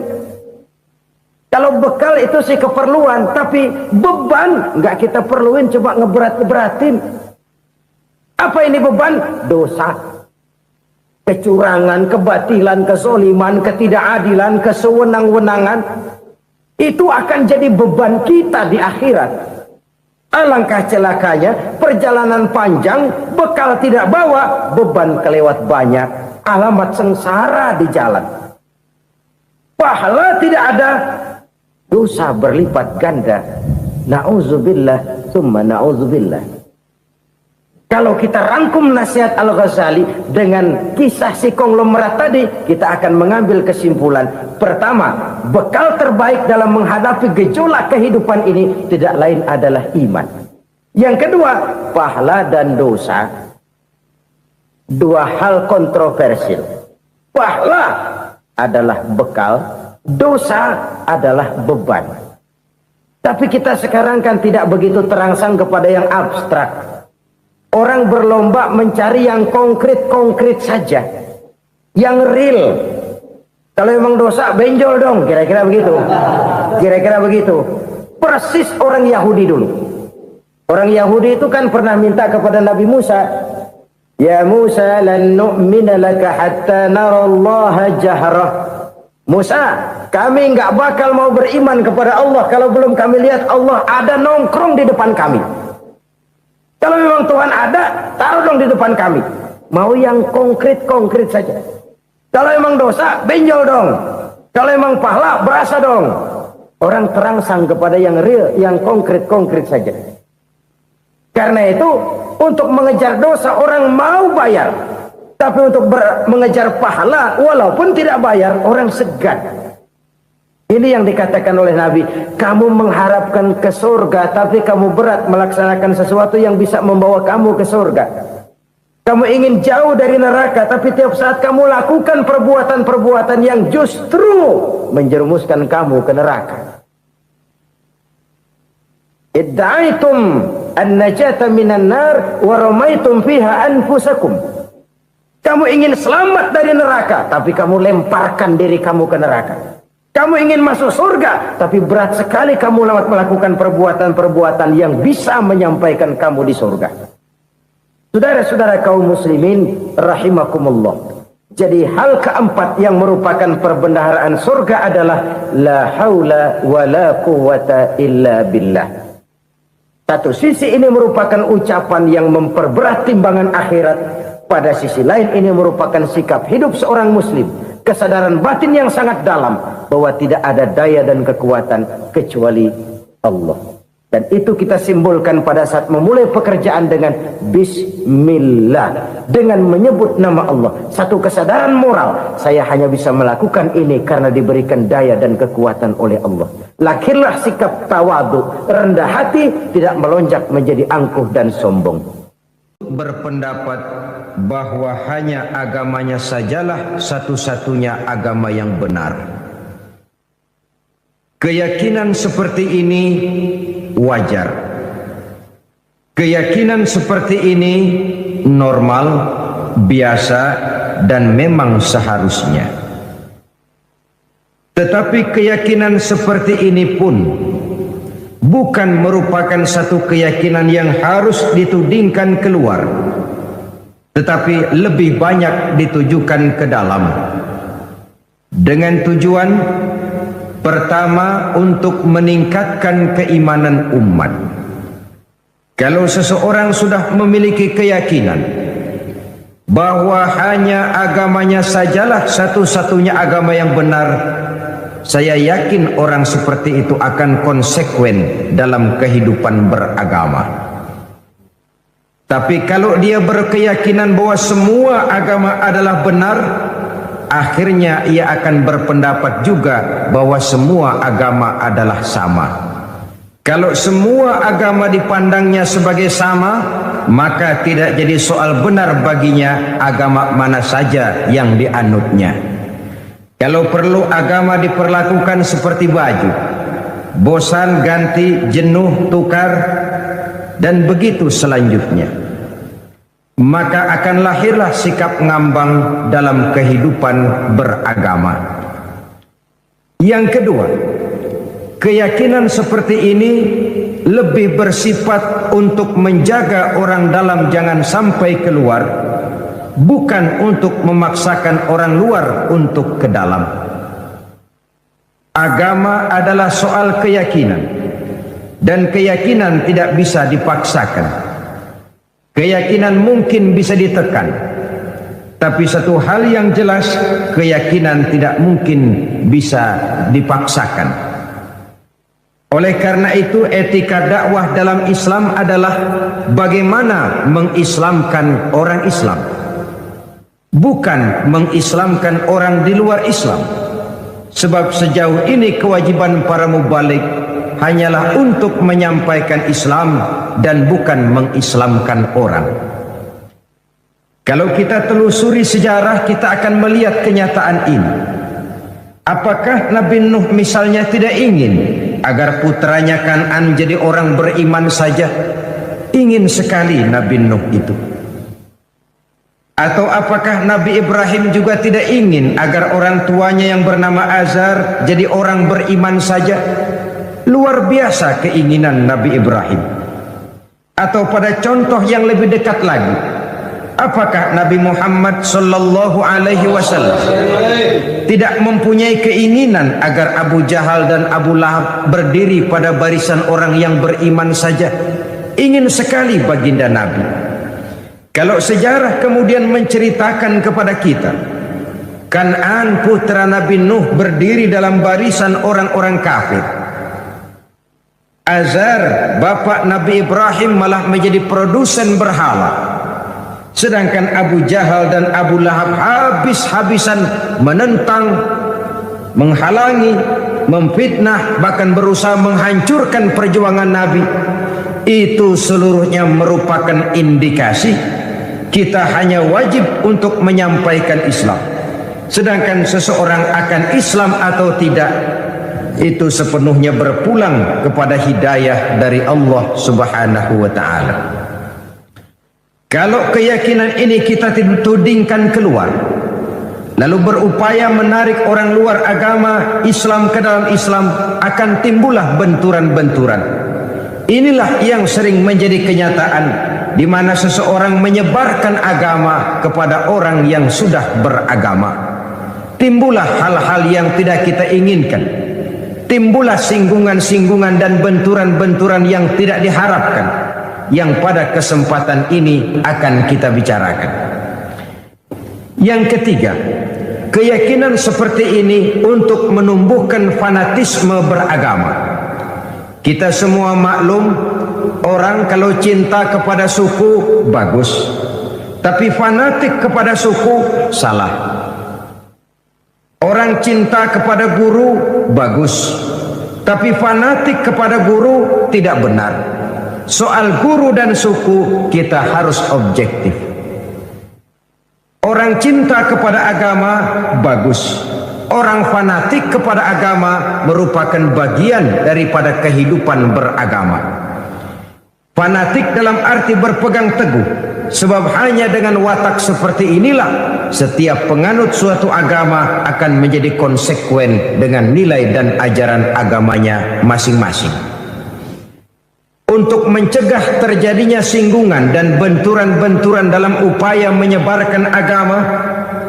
Kalau bekal itu sih keperluan, tapi beban nggak kita perluin, coba ngeberat-beratin. Apa ini beban? Dosa. Kecurangan, kebatilan, kezoliman, ketidakadilan, kesewenang-wenangan. Itu akan jadi beban kita di akhirat. Alangkah celakanya, perjalanan panjang, bekal tidak bawa, beban kelewat banyak. Alamat sengsara di jalan. Pahala tidak ada, dosa berlipat ganda. Na'udzubillah, summa na'udzubillah. Kalau kita rangkum nasihat Al-Ghazali dengan kisah si konglomerat tadi, kita akan mengambil kesimpulan. Pertama, bekal terbaik dalam menghadapi gejolak kehidupan ini tidak lain adalah iman. Yang kedua, pahala dan dosa. Dua hal kontroversial. Pahala adalah bekal, dosa adalah beban. Tapi kita sekarang kan tidak begitu terangsang kepada yang abstrak. Orang berlomba mencari yang konkret-konkret saja. Yang real. Kalau memang dosa, benjol dong. Kira-kira begitu. Kira-kira begitu. Persis orang Yahudi dulu. Orang Yahudi itu kan pernah minta kepada Nabi Musa. Ya Musa, lan nu'mina laka hatta narallaha jahrah. Musa, kami nggak bakal mau beriman kepada Allah kalau belum kami lihat Allah ada nongkrong di depan kami. Kalau memang Tuhan ada, taruh dong di depan kami. Mau yang konkret-konkret saja. Kalau memang dosa, benjol dong. Kalau memang pahala, berasa dong. Orang terangsang kepada yang real, yang konkret-konkret saja. Karena itu untuk mengejar dosa orang mau bayar, tapi untuk mengejar pahala walaupun tidak bayar orang segan. Ini yang dikatakan oleh Nabi, kamu mengharapkan ke surga tapi kamu berat melaksanakan sesuatu yang bisa membawa kamu ke surga. Kamu ingin jauh dari neraka tapi tiap saat kamu lakukan perbuatan-perbuatan yang justru menjerumuskan kamu ke neraka. Idda'aitum an-najata minan nar wa ramaitum fiha anfusakum. Kamu ingin selamat dari neraka tapi kamu lemparkan diri kamu ke neraka. Kamu ingin masuk surga, tapi berat sekali kamu melakukan perbuatan-perbuatan yang bisa menyampaikan kamu di surga. Saudara-saudara kaum muslimin, rahimakumullah. Jadi hal keempat yang merupakan perbendaharaan surga adalah la haula wa la quwwata illa billah. Satu sisi ini merupakan ucapan yang memperberat timbangan akhirat. Pada sisi lain ini merupakan sikap hidup seorang muslim. Kesadaran batin yang sangat dalam bahwa tidak ada daya dan kekuatan kecuali Allah. Dan itu kita simbolkan pada saat memulai pekerjaan dengan Bismillah, dengan menyebut nama Allah. Satu kesadaran moral, saya hanya bisa melakukan ini karena diberikan daya dan kekuatan oleh Allah. Lahirlah sikap tawadu, rendah hati, tidak melonjak menjadi angkuh dan sombong. Berpendapat bahwa hanya agamanya sajalah satu-satunya agama yang benar. Keyakinan seperti ini wajar. Keyakinan seperti ini normal, biasa, dan memang seharusnya. Tetapi keyakinan seperti ini pun bukan merupakan satu keyakinan yang harus ditudingkan keluar, tetapi lebih banyak ditujukan ke dalam, dengan tujuan pertama untuk meningkatkan keimanan umat. Kalau seseorang sudah memiliki keyakinan bahwa hanya agamanya sajalah satu-satunya agama yang benar, saya yakin orang seperti itu akan konsekuen dalam kehidupan beragama. Tapi kalau dia berkeyakinan bahwa semua agama adalah benar, akhirnya ia akan berpendapat juga bahwa semua agama adalah sama. Kalau semua agama dipandangnya sebagai sama, maka tidak jadi soal benar baginya agama mana saja yang dianutnya. Kalau perlu agama diperlakukan seperti baju, bosan ganti, jenuh tukar, dan begitu selanjutnya. Maka akan lahirlah sikap ngambang dalam kehidupan beragama. Yang kedua, keyakinan seperti ini lebih bersifat untuk menjaga orang dalam jangan sampai keluar, bukan untuk memaksakan orang luar untuk ke dalam. Agama adalah soal keyakinan, dan keyakinan tidak bisa dipaksakan. Keyakinan mungkin bisa ditekan, tapi satu hal yang jelas, keyakinan tidak mungkin bisa dipaksakan. Oleh karena itu, etika dakwah dalam Islam adalah bagaimana mengislamkan orang Islam, bukan mengislamkan orang di luar Islam. Sebab sejauh ini kewajiban para mubalik hanyalah untuk menyampaikan Islam dan bukan mengislamkan orang. Kalau kita telusuri sejarah, kita akan melihat kenyataan ini. Apakah Nabi Nuh misalnya tidak ingin agar putranya Kan'an jadi orang beriman saja? Ingin sekali Nabi Nuh itu. Atau apakah Nabi Ibrahim juga tidak ingin agar orang tuanya yang bernama Azar jadi orang beriman saja? Luar biasa keinginan Nabi Ibrahim. Atau pada contoh yang lebih dekat lagi, apakah Nabi Muhammad sallallahu alaihi wasallam tidak mempunyai keinginan agar Abu Jahal dan Abu Lahab berdiri pada barisan orang yang beriman saja? Ingin sekali baginda Nabi. Kalau sejarah kemudian menceritakan kepada kita, Kan'an putra Nabi Nuh berdiri dalam barisan orang-orang kafir, Azar, bapak Nabi Ibrahim, malah menjadi produsen berhala. Sedangkan Abu Jahal dan Abu Lahab habis-habisan menentang, menghalangi, memfitnah, bahkan berusaha menghancurkan perjuangan Nabi. Itu seluruhnya merupakan indikasi kita hanya wajib untuk menyampaikan Islam. Sedangkan seseorang akan Islam atau tidak, itu sepenuhnya berpulang kepada hidayah dari Allah Subhanahu wa ta'ala. Kalau keyakinan ini kita tudingkan keluar, lalu berupaya menarik orang luar agama Islam ke dalam Islam, akan timbullah benturan-benturan. Inilah yang sering menjadi kenyataan di mana seseorang menyebarkan agama kepada orang yang sudah beragama. Timbullah hal-hal yang tidak kita inginkan. Timbullah singgungan-singgungan dan benturan-benturan yang tidak diharapkan, yang pada kesempatan ini akan kita bicarakan. Yang ketiga, keyakinan seperti ini untuk menumbuhkan fanatisme beragama. Kita semua maklum, orang kalau cinta kepada suku bagus, tapi fanatik kepada suku salah. Orang cinta kepada guru bagus, tapi fanatik kepada guru tidak benar. Soal guru dan suku kita harus objektif. Orang cinta kepada agama bagus, orang fanatik kepada agama merupakan bagian daripada kehidupan beragama. Fanatik dalam arti berpegang teguh, sebab hanya dengan watak seperti inilah setiap penganut suatu agama akan menjadi konsekuen dengan nilai dan ajaran agamanya masing-masing. Untuk mencegah terjadinya singgungan dan benturan-benturan dalam upaya menyebarkan agama,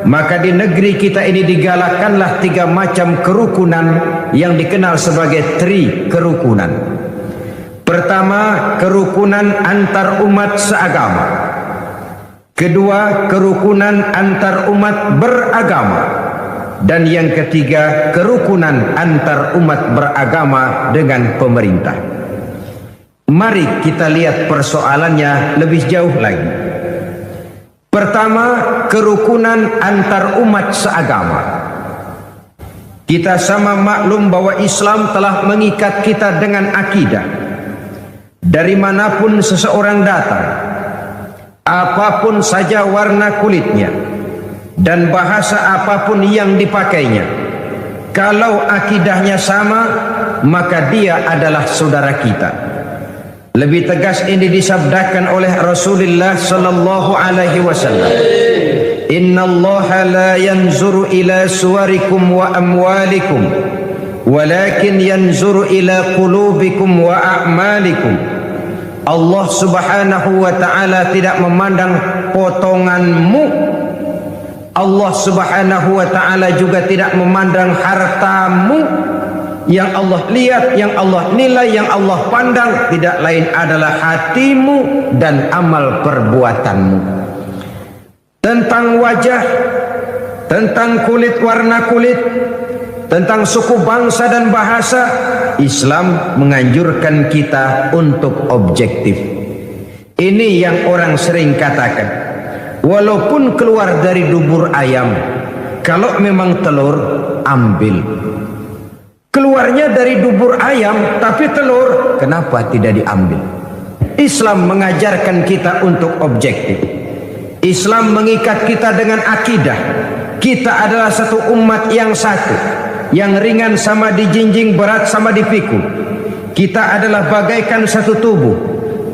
maka di negeri kita ini digalakkanlah 3 macam kerukunan yang dikenal sebagai tri kerukunan. Pertama, kerukunan antar umat seagama. Kedua, kerukunan antar umat beragama. Dan yang ketiga, kerukunan antar umat beragama dengan pemerintah. Mari kita lihat persoalannya lebih jauh lagi. Pertama, kerukunan antar umat seagama. Kita sama maklum bahwa Islam telah mengikat kita dengan akidah. Dari manapun seseorang datang, apapun saja warna kulitnya dan bahasa apapun yang dipakainya, kalau akidahnya sama, maka dia adalah saudara kita. Lebih tegas ini disabdakan oleh Rasulullah sallallahu alaihi wasallam. Innallaha la yanzuru ila suwarikum wa amwalikum, walakin yanzuru ila qulubikum wa a'malikum. Allah Subhanahu wa ta'ala tidak memandang potonganmu. Allah Subhanahu wa ta'ala juga tidak memandang hartamu. Yang Allah lihat, yang Allah nilai, yang Allah pandang tidak lain adalah hatimu dan amal perbuatanmu. Tentang wajah, tentang kulit, warna kulit, tentang suku, bangsa dan bahasa, Islam menganjurkan kita untuk objektif. Ini yang orang sering katakan, walaupun keluar dari dubur ayam, kalau memang telur, ambil. Keluarnya dari dubur ayam, tapi telur, kenapa tidak diambil? Islam mengajarkan kita untuk objektif. Islam mengikat kita dengan akidah. Kita adalah satu umat yang satu, yang ringan sama dijinjing, berat sama dipikul. Kita adalah bagaikan satu tubuh.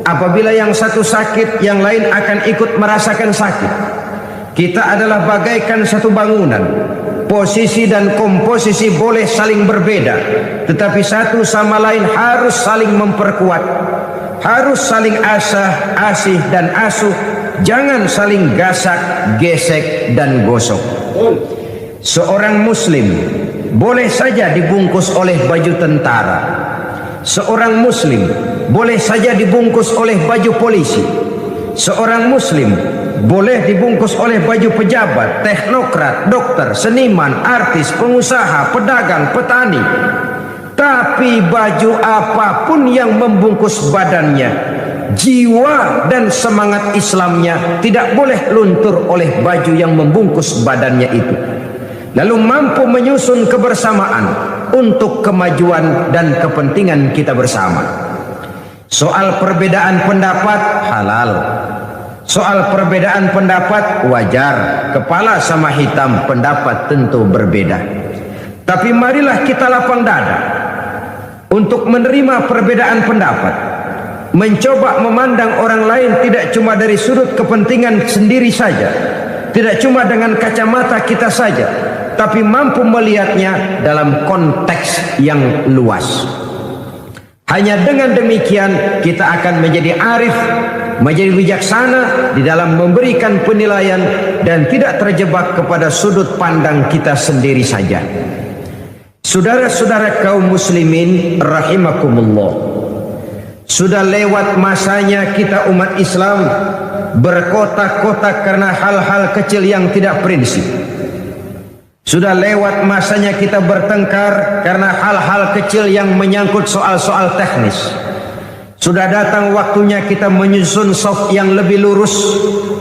Apabila yang satu sakit, yang lain akan ikut merasakan sakit. Kita adalah bagaikan satu bangunan. Posisi dan komposisi boleh saling berbeda, tetapi satu sama lain harus saling memperkuat, harus saling asah, asih dan asuh. Jangan saling gasak, gesek dan gosok. Seorang muslim boleh saja dibungkus oleh baju tentara. Seorang muslim boleh saja dibungkus oleh baju polisi. Seorang muslim boleh dibungkus oleh baju pejabat, teknokrat, dokter, seniman, artis, pengusaha, pedagang, petani. Tapi baju apapun yang membungkus badannya, jiwa dan semangat Islamnya tidak boleh luntur oleh baju yang membungkus badannya itu. Lalu mampu menyusun kebersamaan untuk kemajuan dan kepentingan kita bersama. Soal perbedaan pendapat halal. Soal perbedaan pendapat wajar. Kepala sama hitam pendapat tentu berbeda. Tapi marilah kita lapang dada untuk menerima perbedaan pendapat. Mencoba memandang orang lain tidak cuma dari sudut kepentingan sendiri saja, tidak cuma dengan kacamata kita saja, tapi mampu melihatnya dalam konteks yang luas. Hanya dengan demikian kita akan menjadi arif, menjadi bijaksana di dalam memberikan penilaian dan tidak terjebak kepada sudut pandang kita sendiri saja. Saudara-saudara kaum muslimin rahimakumullah, sudah lewat masanya kita umat Islam berkotak-kotak karena hal-hal kecil yang tidak prinsip. Sudah lewat masanya kita bertengkar karena hal-hal kecil yang menyangkut soal-soal teknis. Sudah datang waktunya kita menyusun saf yang lebih lurus.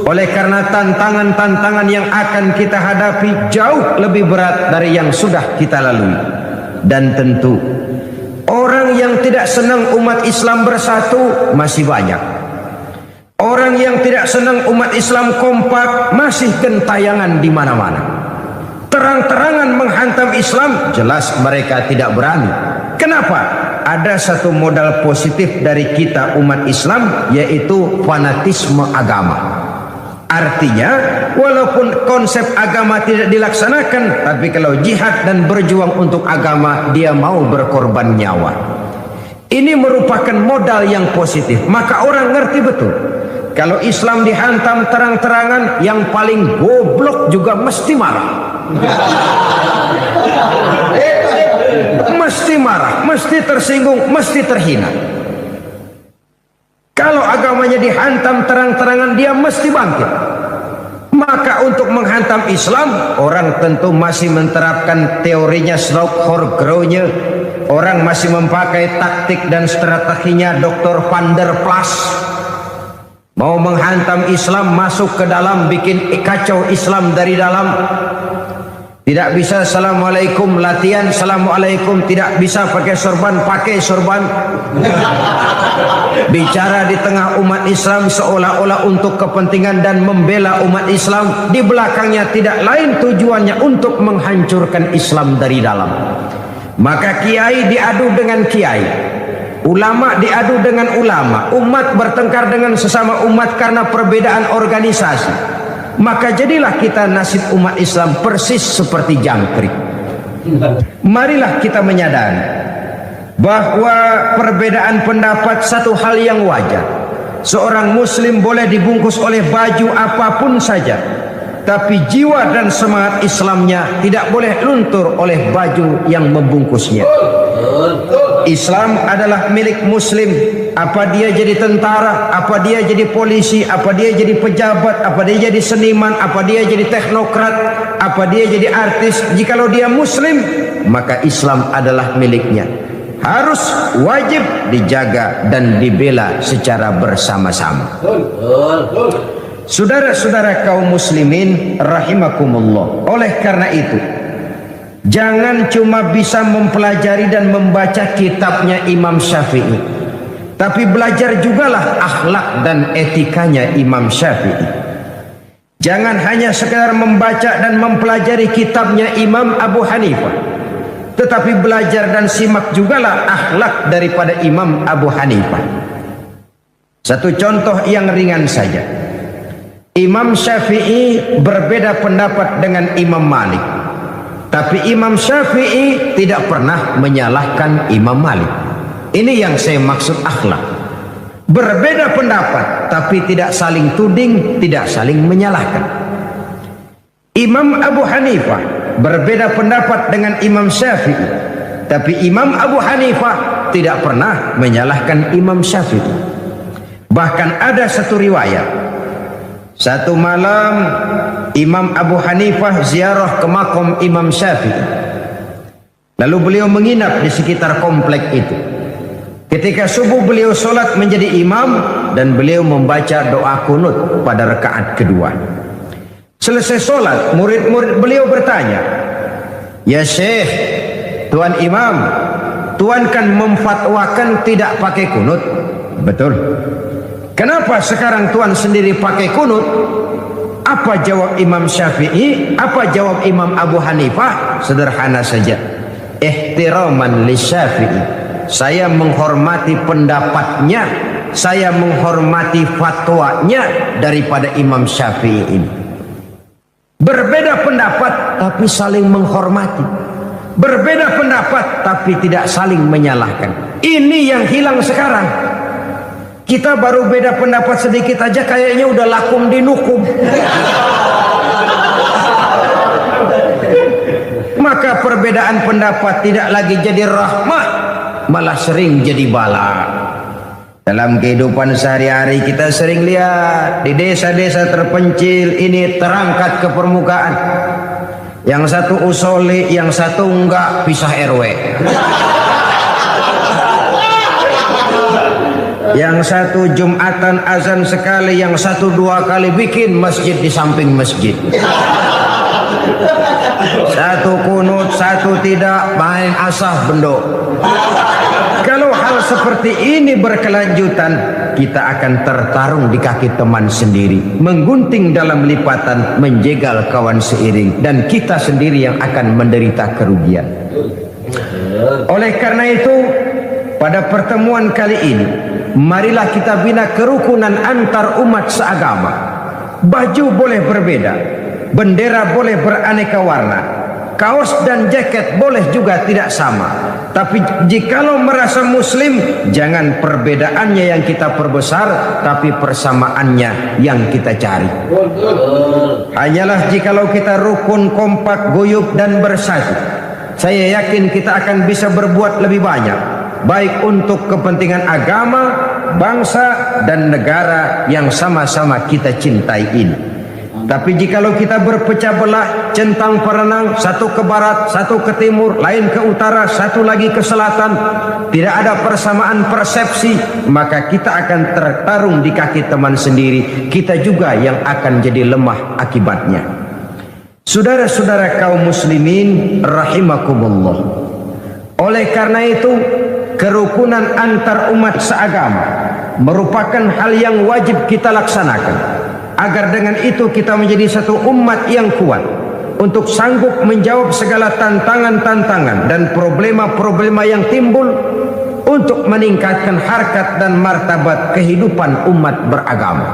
Oleh karena tantangan-tantangan yang akan kita hadapi jauh lebih berat dari yang sudah kita lalui. Dan tentu orang yang tidak senang umat Islam bersatu masih banyak. Orang yang tidak senang umat Islam kompak masih gentayangan di mana-mana. Terang-terangan menghantam Islam jelas mereka tidak berani. Kenapa? Ada satu modal positif dari kita umat Islam, yaitu fanatisme agama. Artinya walaupun konsep agama tidak dilaksanakan, tapi kalau jihad dan berjuang untuk agama, dia mau berkorban nyawa. Ini merupakan modal yang positif. Maka orang ngerti betul, kalau Islam dihantam terang-terangan, yang paling goblok juga mesti marah. Mesti marah, mesti tersinggung, mesti terhina. Kalau agamanya dihantam terang-terangan, dia mesti bangkit. Maka untuk menghantam Islam, orang tentu masih menerapkan teorinya Slaughter-Gronye. Orang masih memakai taktik dan strateginya Dr. Van der Plas. Mau menghantam Islam, masuk ke dalam, bikin kacau Islam dari dalam. Tidak bisa assalamualaikum, latihan assalamualaikum. Tidak bisa pakai sorban, pakai sorban. Bicara di tengah umat Islam seolah-olah untuk kepentingan dan membela umat Islam. Di belakangnya tidak lain tujuannya untuk menghancurkan Islam dari dalam. Maka kiai diadu dengan kiai, ulama diadu dengan ulama, umat bertengkar dengan sesama umat karena perbedaan organisasi. Maka jadilah kita nasib umat Islam persis seperti jangkrik. Marilah kita menyadari bahwa perbedaan pendapat satu hal yang wajar. Seorang muslim boleh dibungkus oleh baju apapun saja, tapi jiwa dan semangat Islamnya tidak boleh luntur oleh baju yang membungkusnya. Islam adalah milik muslim. Apa dia jadi tentara, apa dia jadi polisi, apa dia jadi pejabat, apa dia jadi seniman, apa dia jadi teknokrat, apa dia jadi artis. Jikalau dia muslim, maka Islam adalah miliknya. Harus wajib dijaga dan dibela secara bersama-sama. Saudara-saudara kaum muslimin rahimakumullah. Oleh karena itu, jangan cuma bisa mempelajari dan membaca kitabnya Imam Syafi'i, tapi belajar jugalah akhlak dan etikanya Imam Syafi'i. Jangan hanya sekedar membaca dan mempelajari kitabnya Imam Abu Hanifah, tetapi belajar dan simak jugalah akhlak daripada Imam Abu Hanifah. Satu contoh yang ringan saja. Imam Syafi'i berbeda pendapat dengan Imam Malik, tapi Imam Syafi'i tidak pernah menyalahkan Imam Malik. Ini yang saya maksud akhlak. Berbeda pendapat, tapi tidak saling tuding, tidak saling menyalahkan. Imam Abu Hanifah berbeda pendapat dengan Imam Syafi'i, tapi Imam Abu Hanifah tidak pernah menyalahkan Imam Syafi'i. Bahkan ada satu riwayat, satu malam Imam Abu Hanifah ziarah ke makam Imam Syafi'i. Lalu beliau menginap di sekitar komplek itu. Ketika subuh beliau sholat menjadi imam dan beliau membaca doa kunut pada rakaat kedua. Selesai sholat, murid-murid beliau bertanya, "Ya Syekh, Tuan Imam, Tuan kan memfatwakan tidak pakai kunut." "Betul." "Kenapa sekarang Tuan sendiri pakai kunut?" Apa jawab Imam Syafi'i? Apa jawab Imam Abu Hanifah? Sederhana saja. Ihtiraman li Syafi'i. Saya menghormati pendapatnya, saya menghormati fatwanya daripada Imam Syafi'i ini. Berbeda pendapat tapi saling menghormati. Berbeda pendapat tapi tidak saling menyalahkan. Ini yang hilang sekarang. Kita baru beda pendapat sedikit aja kayaknya udah lakum dinukum. Maka perbedaan pendapat tidak lagi jadi rahmat, malah sering jadi bala. Dalam kehidupan sehari-hari kita sering lihat di desa-desa terpencil ini terangkat ke permukaan. Yang satu usoli, yang satu enggak, pisah RW. Yang satu Jumatan azan sekali, yang satu 2 kali bikin masjid di samping masjid. Satu kunut, satu tidak, main asah bendok. Kalau hal seperti ini berkelanjutan, kita akan tertarung di kaki teman sendiri, menggunting dalam lipatan, menjegal kawan seiring, dan kita sendiri yang akan menderita kerugian. Oleh karena itu, pada pertemuan kali ini, marilah kita bina kerukunan antar umat seagama. Baju boleh berbeda, bendera boleh beraneka warna, kaos dan jaket boleh juga tidak sama. Tapi jikalau merasa muslim, jangan perbedaannya yang kita perbesar, tapi persamaannya yang kita cari. Hanyalah jikalau kita rukun, kompak, guyup dan bersatu, saya yakin kita akan bisa berbuat lebih banyak, baik untuk kepentingan agama, bangsa dan negara yang sama-sama kita cintai ini. Tapi jikalau kita berpecah belah, centang perenang, satu ke barat, satu ke timur, lain ke utara, satu lagi ke selatan, tidak ada persamaan persepsi, maka kita akan tertarung di kaki teman sendiri. Kita juga yang akan jadi lemah akibatnya. Saudara-saudara kaum muslimin rahimakumullah. Oleh karena itu, kerukunan antar umat seagama merupakan hal yang wajib kita laksanakan, agar dengan itu kita menjadi satu umat yang kuat untuk sanggup menjawab segala tantangan-tantangan dan problema-problema yang timbul, untuk meningkatkan harkat dan martabat kehidupan umat beragama.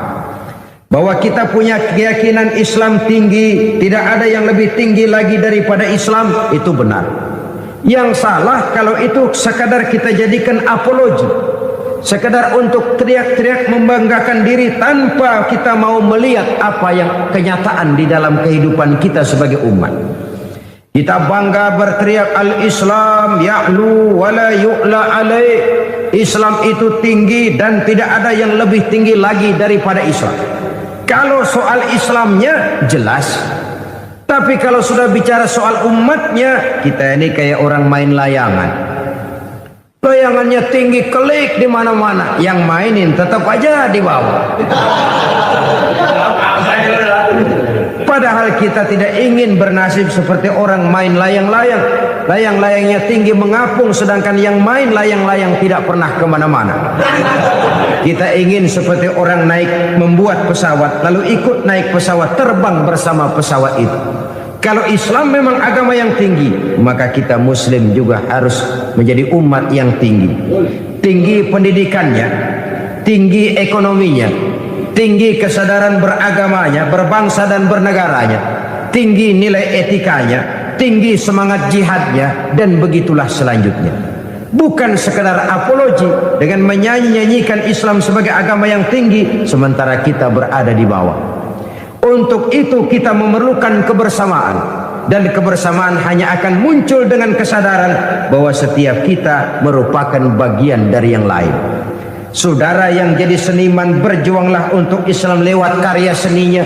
Bahwa kita punya keyakinan Islam tinggi, tidak ada yang lebih tinggi lagi daripada Islam, itu benar. Yang salah kalau itu sekadar kita jadikan apologi, sekedar untuk teriak-teriak membanggakan diri tanpa kita mau melihat apa yang kenyataan di dalam kehidupan kita sebagai umat. Kita bangga berteriak al-Islam ya'lu wa la yu'la alaih. Islam itu tinggi dan tidak ada yang lebih tinggi lagi daripada Islam. Kalau soal Islamnya jelas, tapi kalau sudah bicara soal umatnya, kita ini kayak orang main layangan. Layangannya tinggi kelik di mana-mana, yang mainin tetap aja di bawah. Padahal kita tidak ingin bernasib seperti orang main layang-layang. Layang-layangnya tinggi mengapung, sedangkan yang main layang-layang tidak pernah kemana-mana. Kita ingin seperti orang naik membuat pesawat, lalu ikut naik pesawat, terbang bersama pesawat itu. Kalau Islam memang agama yang tinggi, maka kita muslim juga harus menjadi umat yang tinggi. Tinggi pendidikannya, tinggi ekonominya, tinggi kesadaran beragamanya, berbangsa dan bernegaranya, tinggi nilai etikanya, tinggi semangat jihadnya, dan begitulah selanjutnya. Bukan sekedar apologi dengan menyanyi-nyanyikan Islam sebagai agama yang tinggi, sementara kita berada di bawah. Untuk itu kita memerlukan kebersamaan, dan kebersamaan hanya akan muncul dengan kesadaran bahwa setiap kita merupakan bagian dari yang lain. Saudara yang jadi seniman, berjuanglah untuk Islam lewat karya seninya.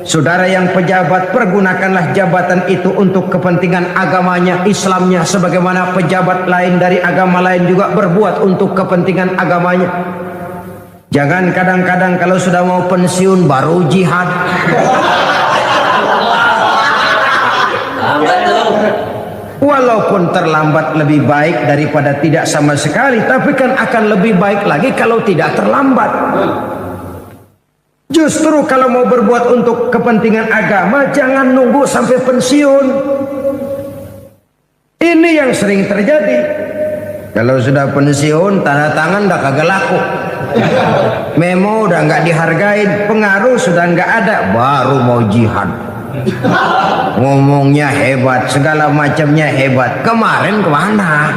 Saudara yang pejabat, pergunakanlah jabatan itu untuk kepentingan agamanya, Islamnya, sebagaimana pejabat lain dari agama lain juga berbuat untuk kepentingan agamanya. Jangan kadang-kadang kalau sudah mau pensiun baru jihad. Walaupun terlambat lebih baik daripada tidak sama sekali, tapi kan akan lebih baik lagi kalau tidak terlambat. Justru kalau mau berbuat untuk kepentingan agama, jangan nunggu sampai pensiun. Ini yang sering terjadi. Kalau sudah pensiun, tanda tangan udah kagak laku, memo udah nggak dihargain, pengaruh sudah nggak ada, baru mau jihad. Ngomongnya hebat, segala macamnya hebat. Kemarin kemana?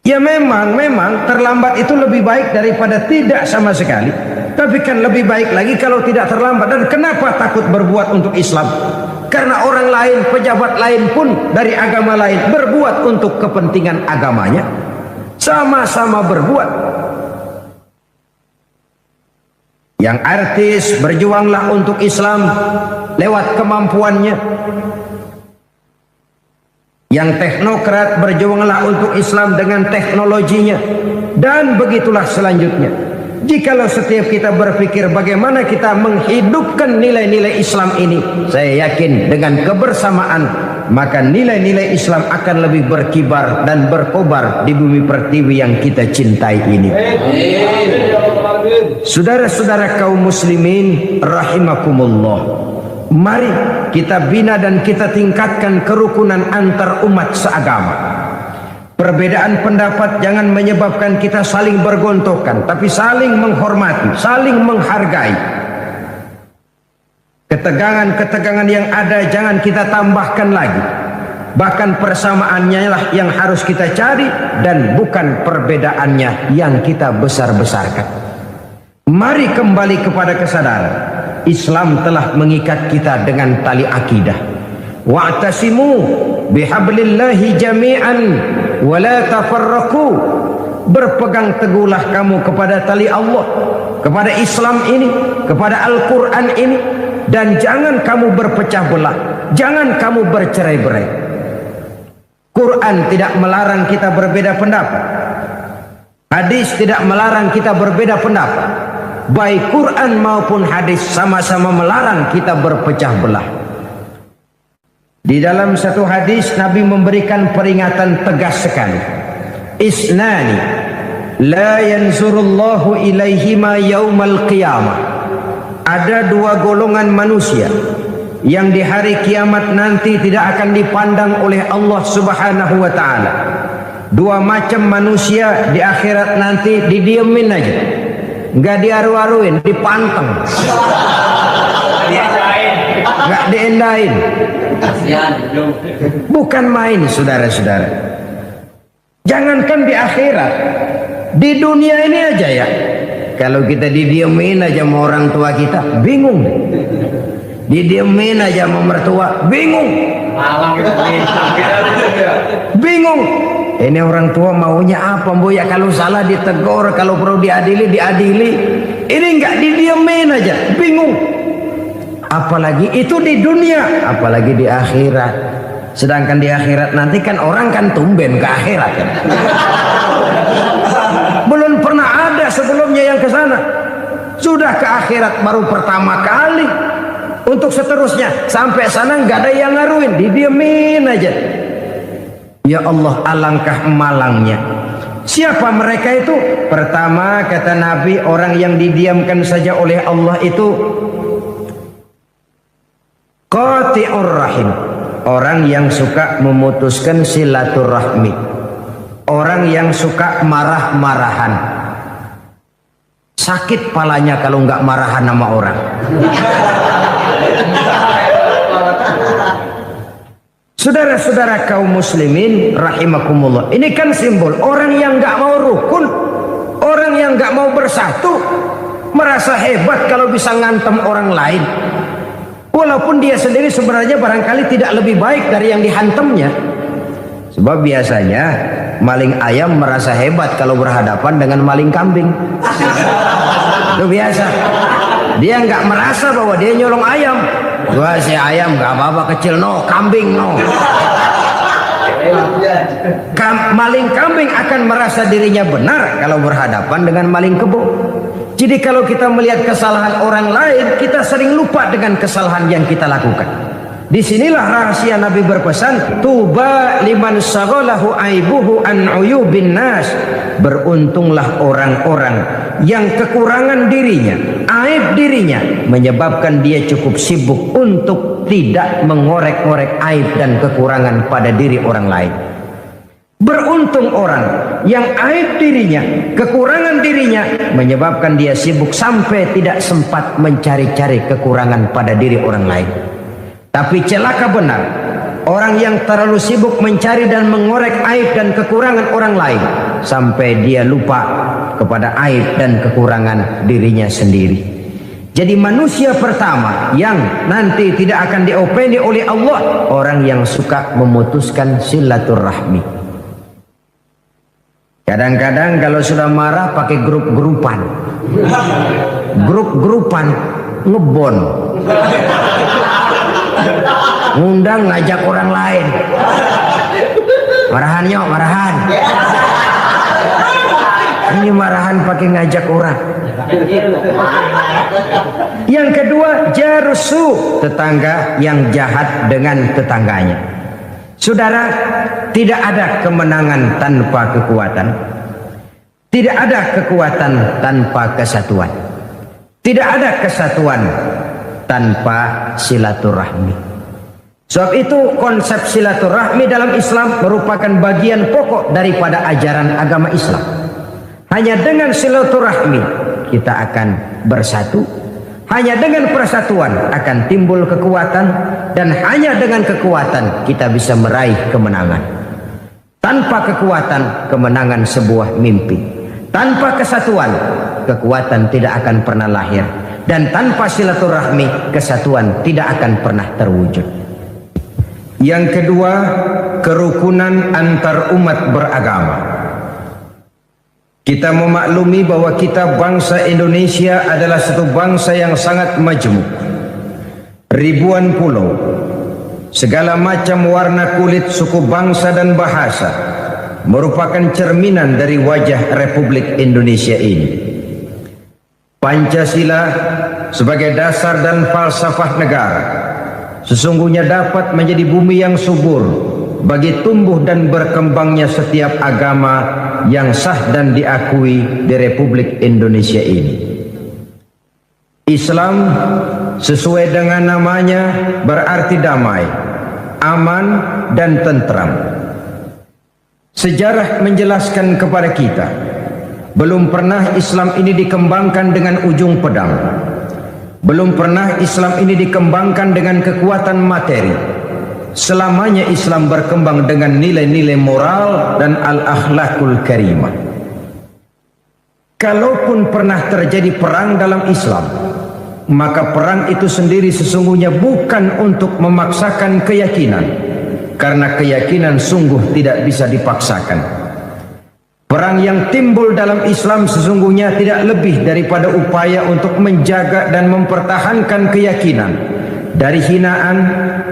Ya memang terlambat itu lebih baik daripada tidak sama sekali. Tapi kan lebih baik lagi kalau tidak terlambat. Dan kenapa takut berbuat untuk Islam? Karena orang lain, pejabat lain pun dari agama lain berbuat untuk kepentingan agamanya. Sama-sama berbuat. Yang artis berjuanglah untuk Islam lewat kemampuannya. Yang teknokrat berjuanglah untuk Islam dengan teknologinya. Dan begitulah selanjutnya. Jikalau setiap kita berpikir bagaimana kita menghidupkan nilai-nilai Islam ini, saya yakin dengan kebersamaan, maka nilai-nilai Islam akan lebih berkibar dan berkobar di bumi pertiwi yang kita cintai ini. Saudara-saudara kaum muslimin rahimakumullah, mari kita bina dan kita tingkatkan kerukunan antar umat seagama. Perbedaan pendapat jangan menyebabkan kita saling bergontokan, tapi saling menghormati, saling menghargai. Ketegangan-ketegangan yang ada jangan kita tambahkan lagi. Bahkan persamaannya lah yang harus kita cari dan bukan perbedaannya yang kita besar-besarkan. Mari kembali kepada kesadaran. Islam telah mengikat kita dengan tali akidah. Wa'tasimu bihablillahi jami'an wa la tafarraqu. Berpegang teguhlah kamu kepada tali Allah, kepada Islam ini, kepada Al-Quran ini, dan jangan kamu berpecah belah, jangan kamu bercerai-berai. Quran tidak melarang kita berbeda pendapat. Hadis tidak melarang kita berbeda pendapat. Baik Quran maupun hadis sama-sama melarang kita berpecah belah. Di dalam satu hadis Nabi memberikan peringatan tegas sekali. Isnani la yanzurullahu ilaihima yaumal qiyamah. Ada dua golongan manusia yang di hari kiamat nanti tidak akan dipandang oleh Allah Subhanahu wa taala. Dua macam manusia di akhirat nanti didiemin aja. Enggak diaru-aruin, dipanteng. Enggak diendain. Bukan main, saudara-saudara. Jangankan di akhirat, di dunia ini aja ya. Kalau kita didiemin aja sama orang tua kita, bingung. Didiemin aja sama mertua, bingung. Bingung. Ini orang tua maunya apa, Bu? Ya kalau salah ditegur, kalau perlu diadili, diadili. Ini enggak didiemin aja, bingung. Apalagi itu di dunia, apalagi di akhirat. Sedangkan di akhirat nanti kan orang kan tumben ke akhirat kan. Belum pernah ada sebelumnya yang ke sana. Sudah ke akhirat baru pertama kali. Untuk seterusnya sampai sana nggak ada yang ngaruin, didiemin aja. Ya Allah, alangkah malangnya. Siapa mereka itu? Pertama kata Nabi, orang yang didiamkan saja oleh Allah itu qati'ur rahim. Orang yang suka memutuskan silaturahmi. Orang yang suka marah-marahan. Sakit palanya kalau nggak marahan sama orang. Saudara-saudara kaum muslimin rahimakumullah, ini kan simbol orang yang nggak mau rukun, orang yang nggak mau bersatu, merasa hebat kalau bisa ngantem orang lain, walaupun dia sendiri sebenarnya barangkali tidak lebih baik dari yang dihantamnya. Sebab biasanya maling ayam merasa hebat kalau berhadapan dengan maling kambing. Itu biasa. Dia nggak merasa bahwa dia nyolong ayam. Wah, si ayam nggak apa-apa kecil, no, kambing no. Maling kambing akan merasa dirinya benar kalau berhadapan dengan maling kebo. Jadi kalau kita melihat kesalahan orang lain, kita sering lupa dengan kesalahan yang kita lakukan. Disinilah rahasia Nabi berpesan, tuba liman saghalahu aibuhu an uyubin nas. Beruntunglah orang-orang yang kekurangan dirinya, aib dirinya menyebabkan dia cukup sibuk untuk tidak mengorek-ngorek aib dan kekurangan pada diri orang lain. Beruntung orang yang aib dirinya, kekurangan dirinya menyebabkan dia sibuk sampai tidak sempat mencari-cari kekurangan pada diri orang lain. Tapi celaka benar orang yang terlalu sibuk mencari dan mengorek aib dan kekurangan orang lain sampai dia lupa kepada aib dan kekurangan dirinya sendiri. Jadi manusia pertama yang nanti tidak akan diopeni oleh Allah, orang yang suka memutuskan silaturahmi. Kadang-kadang kalau sudah marah pakai grup-grupan. Grup-grupan ngebon. Ngundang ngajak orang lain. Marahan yuk, marahan. Ini marahan pakai ngajak orang. Yang kedua, jarusu, tetangga yang jahat dengan tetangganya. Saudara, tidak ada kemenangan tanpa kekuatan. Tidak ada kekuatan tanpa kesatuan. Tidak ada kesatuan tanpa silaturahmi. Sebab itu konsep silaturahmi dalam Islam merupakan bagian pokok daripada ajaran agama Islam. Hanya dengan silaturahmi kita akan bersatu. Hanya dengan persatuan akan timbul kekuatan, dan hanya dengan kekuatan kita bisa meraih kemenangan. Tanpa kekuatan, kemenangan sebuah mimpi. Tanpa kesatuan, kekuatan tidak akan pernah lahir. Dan tanpa silaturahmi, kesatuan tidak akan pernah terwujud. Yang kedua, kerukunan antar umat beragama. Kita memaklumi bahwa kita bangsa Indonesia adalah satu bangsa yang sangat majmuk. Ribuan pulau, segala macam warna kulit, suku bangsa dan bahasa merupakan cerminan dari wajah Republik Indonesia ini. Pancasila sebagai dasar dan falsafah negara sesungguhnya dapat menjadi bumi yang subur bagi tumbuh dan berkembangnya setiap agama yang sah dan diakui di Republik Indonesia ini. Islam sesuai dengan namanya berarti damai, aman dan tentram. Sejarah menjelaskan kepada kita, belum pernah Islam ini dikembangkan dengan ujung pedang. Belum pernah Islam ini dikembangkan dengan kekuatan materi. Selamanya Islam berkembang dengan nilai-nilai moral dan al-akhlakul karimah. Kalaupun pernah terjadi perang dalam Islam, maka perang itu sendiri sesungguhnya bukan untuk memaksakan keyakinan, karena keyakinan sungguh tidak bisa dipaksakan. Perang yang timbul dalam Islam sesungguhnya tidak lebih daripada upaya untuk menjaga dan mempertahankan keyakinan dari hinaan,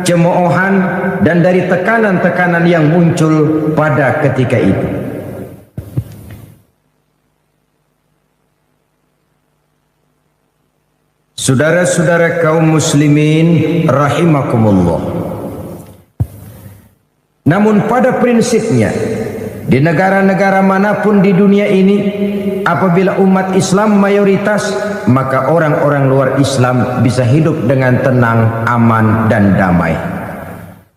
cemoohan, dan dari tekanan-tekanan yang muncul pada ketika itu. Saudara-saudara kaum muslimin rahimakumullah. Namun pada prinsipnya, di negara-negara manapun di dunia ini, apabila umat Islam mayoritas, maka orang-orang luar Islam bisa hidup dengan tenang, aman, dan damai.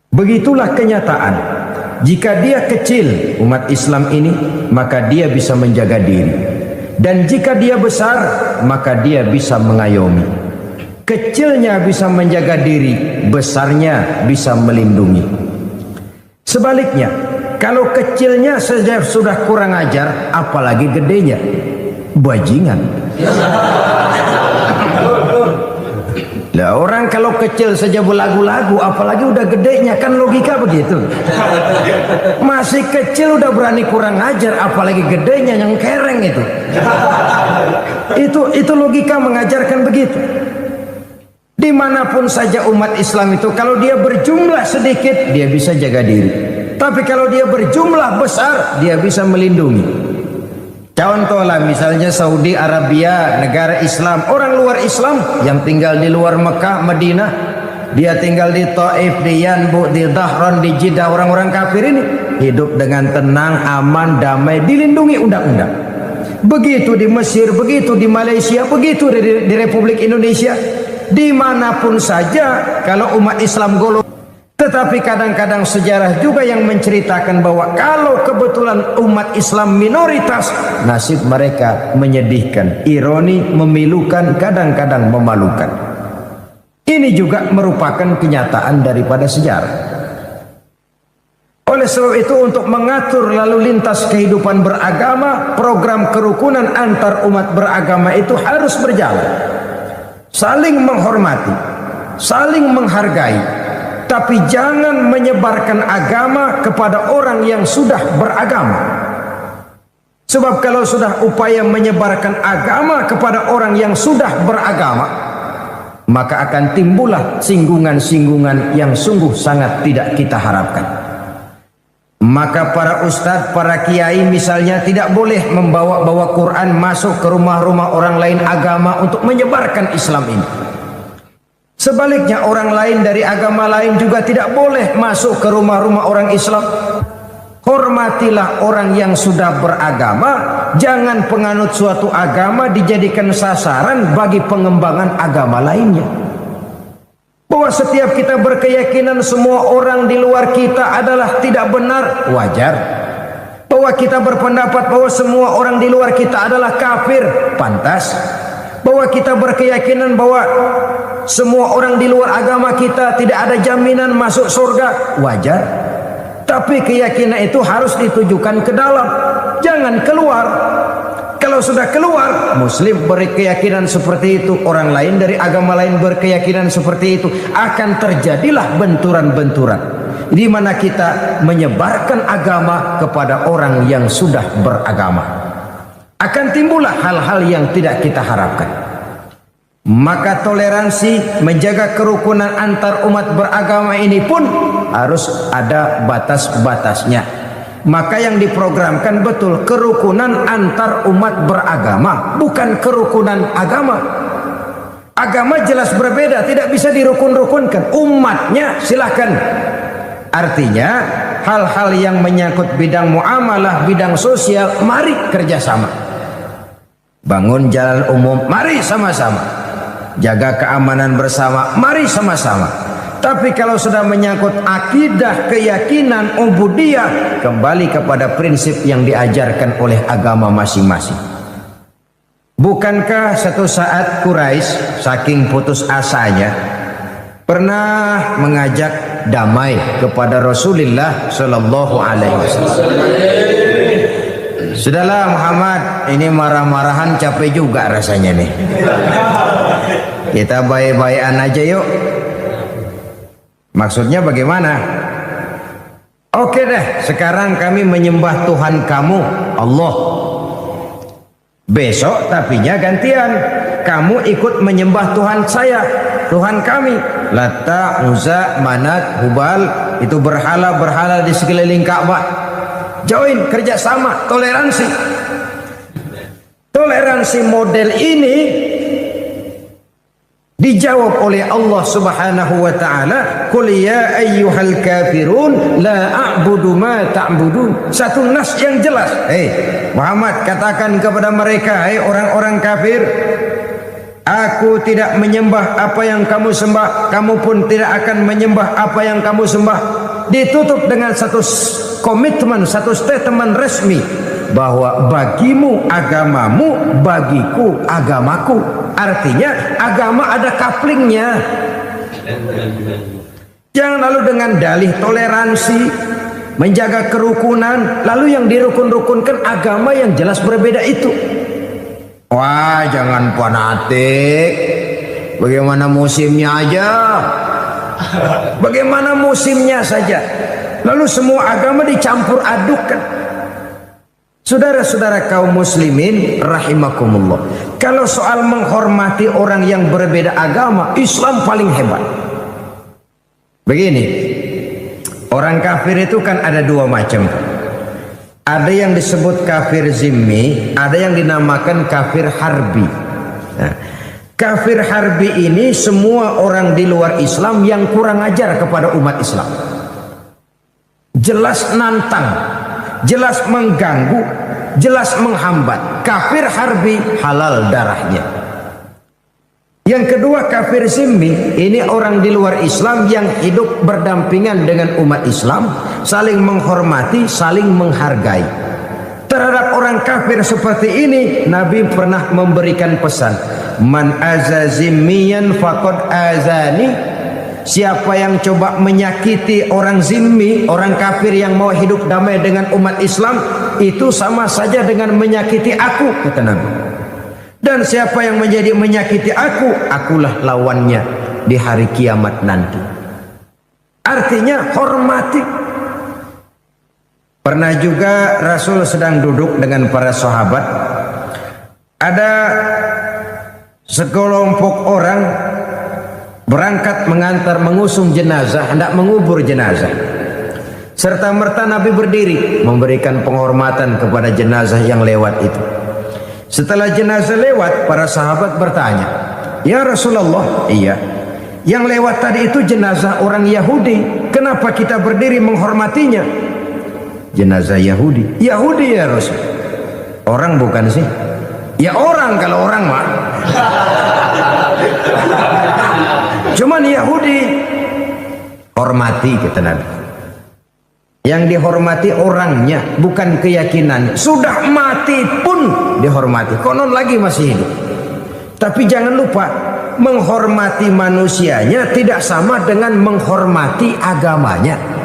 Begitulah kenyataan. Jika dia kecil, umat Islam ini, maka dia bisa menjaga diri. Dan jika dia besar, maka dia bisa mengayomi. Kecilnya bisa menjaga diri, besarnya bisa melindungi. Sebaliknya, kalau kecilnya saja sudah kurang ajar, apalagi gedenya, bajingan. Lah orang kalau kecil saja belagu-lagu, apalagi udah gedenya, kan logika begitu. Masih kecil udah berani kurang ajar, apalagi gedenya yang kereng itu. Itu logika mengajarkan begitu. Dimanapun saja umat Islam itu, kalau dia berjumlah sedikit, dia bisa jaga diri. Tapi kalau dia berjumlah besar, dia bisa melindungi. Contohlah misalnya Saudi Arabia, negara Islam, orang luar Islam yang tinggal di luar Mekah, Madinah, dia tinggal di Taif, di Yanbu, di Dhahran, di Jeddah, orang-orang kafir ini hidup dengan tenang, aman, damai, dilindungi undang-undang. Begitu di Mesir, begitu di Malaysia, begitu di Republik Indonesia, dimanapun saja kalau umat Islam golong. Tetapi kadang-kadang sejarah juga yang menceritakan bahwa kalau kebetulan umat Islam minoritas, nasib mereka menyedihkan, ironi, memilukan, kadang-kadang memalukan. Ini juga merupakan kenyataan daripada sejarah. Oleh sebab itu, untuk mengatur lalu lintas kehidupan beragama, program kerukunan antar umat beragama itu harus berjalan. Saling menghormati, saling menghargai. Tapi jangan menyebarkan agama kepada orang yang sudah beragama. Sebab kalau sudah upaya menyebarkan agama kepada orang yang sudah beragama, maka akan timbullah singgungan-singgungan yang sungguh sangat tidak kita harapkan. Maka para ustadz, para kiai misalnya tidak boleh membawa-bawa Quran masuk ke rumah-rumah orang lain agama untuk menyebarkan Islam ini. Sebaliknya orang lain dari agama lain juga tidak boleh masuk ke rumah-rumah orang Islam. Hormatilah orang yang sudah beragama. Jangan penganut suatu agama dijadikan sasaran bagi pengembangan agama lainnya. Bahwa setiap kita berkeyakinan semua orang di luar kita adalah tidak benar, wajar. Bahwa kita berpendapat bahwa semua orang di luar kita adalah kafir, pantas. Bahwa kita berkeyakinan bahwa semua orang di luar agama kita tidak ada jaminan masuk surga, wajar. Tapi keyakinan itu harus ditujukan ke dalam, jangan keluar. Kalau sudah keluar, muslim berkeyakinan seperti itu, orang lain dari agama lain berkeyakinan seperti itu, akan terjadilah benturan-benturan di mana kita menyebarkan agama kepada orang yang sudah beragama. Akan timbullah hal-hal yang tidak kita harapkan. Maka toleransi, menjaga kerukunan antar umat beragama ini pun harus ada batas-batasnya. Maka yang diprogramkan betul kerukunan antar umat beragama, bukan kerukunan agama. Agama jelas berbeda, tidak bisa dirukun-rukunkan. Umatnya silahkan. Artinya hal-hal yang menyangkut bidang muamalah, bidang sosial, mari kerjasama. Bangun jalan umum, mari sama-sama. Jaga keamanan bersama, mari sama-sama. Tapi kalau sudah menyangkut akidah, keyakinan, ubudiyah, kembali kepada prinsip yang diajarkan oleh agama masing-masing. Bukankah satu saat Quraisy saking putus asanya pernah mengajak damai kepada Rasulullah Shallallahu Alaihi Wasallam? Sudahlah Muhammad, ini marah-marahan capek juga rasanya nih. Kita baik-baikan aja yuk. Maksudnya bagaimana? Oke deh, sekarang kami menyembah Tuhan kamu, Allah. Besok tapinya gantian, kamu ikut menyembah Tuhan saya, Tuhan kami. Lata, Uzza, Manat, Hubal, itu berhala-berhala di sekeliling Ka'bah. Join, kerjasama, toleransi. Toleransi model ini dijawab oleh Allah Subhanahu wa taala, "Qul ya ayyuhal kafirun la a'budu ma ta'budun." Satu nas yang jelas. Muhammad, katakan kepada mereka, orang-orang kafir, aku tidak menyembah apa yang kamu sembah, kamu pun tidak akan menyembah apa yang kamu sembah. Ditutup dengan satu komitmen, satu statement resmi bahwa bagimu agamamu, bagiku agamaku. Artinya agama ada couplingnya. Jangan lalu dengan dalih toleransi, menjaga kerukunan, lalu yang dirukun-rukunkan agama yang jelas berbeda itu. Wah, jangan fanatik. bagaimana musimnya aja. Bagaimana musimnya saja. Lalu semua agama dicampur adukkan. Saudara-saudara kaum muslimin rahimakumullah. Kalau soal menghormati orang yang berbeda agama, Islam paling hebat. Begini, orang kafir itu kan ada dua macam. Ada yang disebut kafir zimmi, ada yang dinamakan kafir harbi. Nah, kafir harbi ini semua orang di luar Islam yang kurang ajar kepada umat Islam. Jelas nantang, jelas mengganggu, jelas menghambat. Kafir harbi halal darahnya. Yang kedua kafir zimmi, ini orang di luar Islam yang hidup berdampingan dengan umat Islam, saling menghormati, saling menghargai. Terhadap orang kafir seperti ini, Nabi pernah memberikan pesan, man aza zimmiyan faqad azani. Siapa yang coba menyakiti orang zimmi, orang kafir yang mau hidup damai dengan umat Islam, itu sama saja dengan menyakiti aku, kata Nabi. Dan siapa yang menjadi menyakiti aku, akulah lawannya di hari kiamat nanti. Artinya hormati. Pernah juga Rasul sedang duduk dengan para sahabat. Ada sekelompok orang berangkat mengantar mengusung jenazah, hendak mengubur jenazah. Serta merta Nabi berdiri memberikan penghormatan kepada jenazah yang lewat itu. Setelah jenazah lewat, para sahabat bertanya, ya Rasulullah, iya, yang lewat tadi itu jenazah orang Yahudi, kenapa kita berdiri menghormatinya? Jenazah Yahudi. Yahudi ya Rasul. Orang bukan sih? Ya orang, kalau orang mah. Cuman Yahudi. Hormati, kata Nabi. Yang dihormati orangnya, bukan keyakinan. Sudah mati pun dihormati. Konon lagi masih hidup. Tapi jangan lupa, menghormati manusianya tidak sama dengan menghormati agamanya.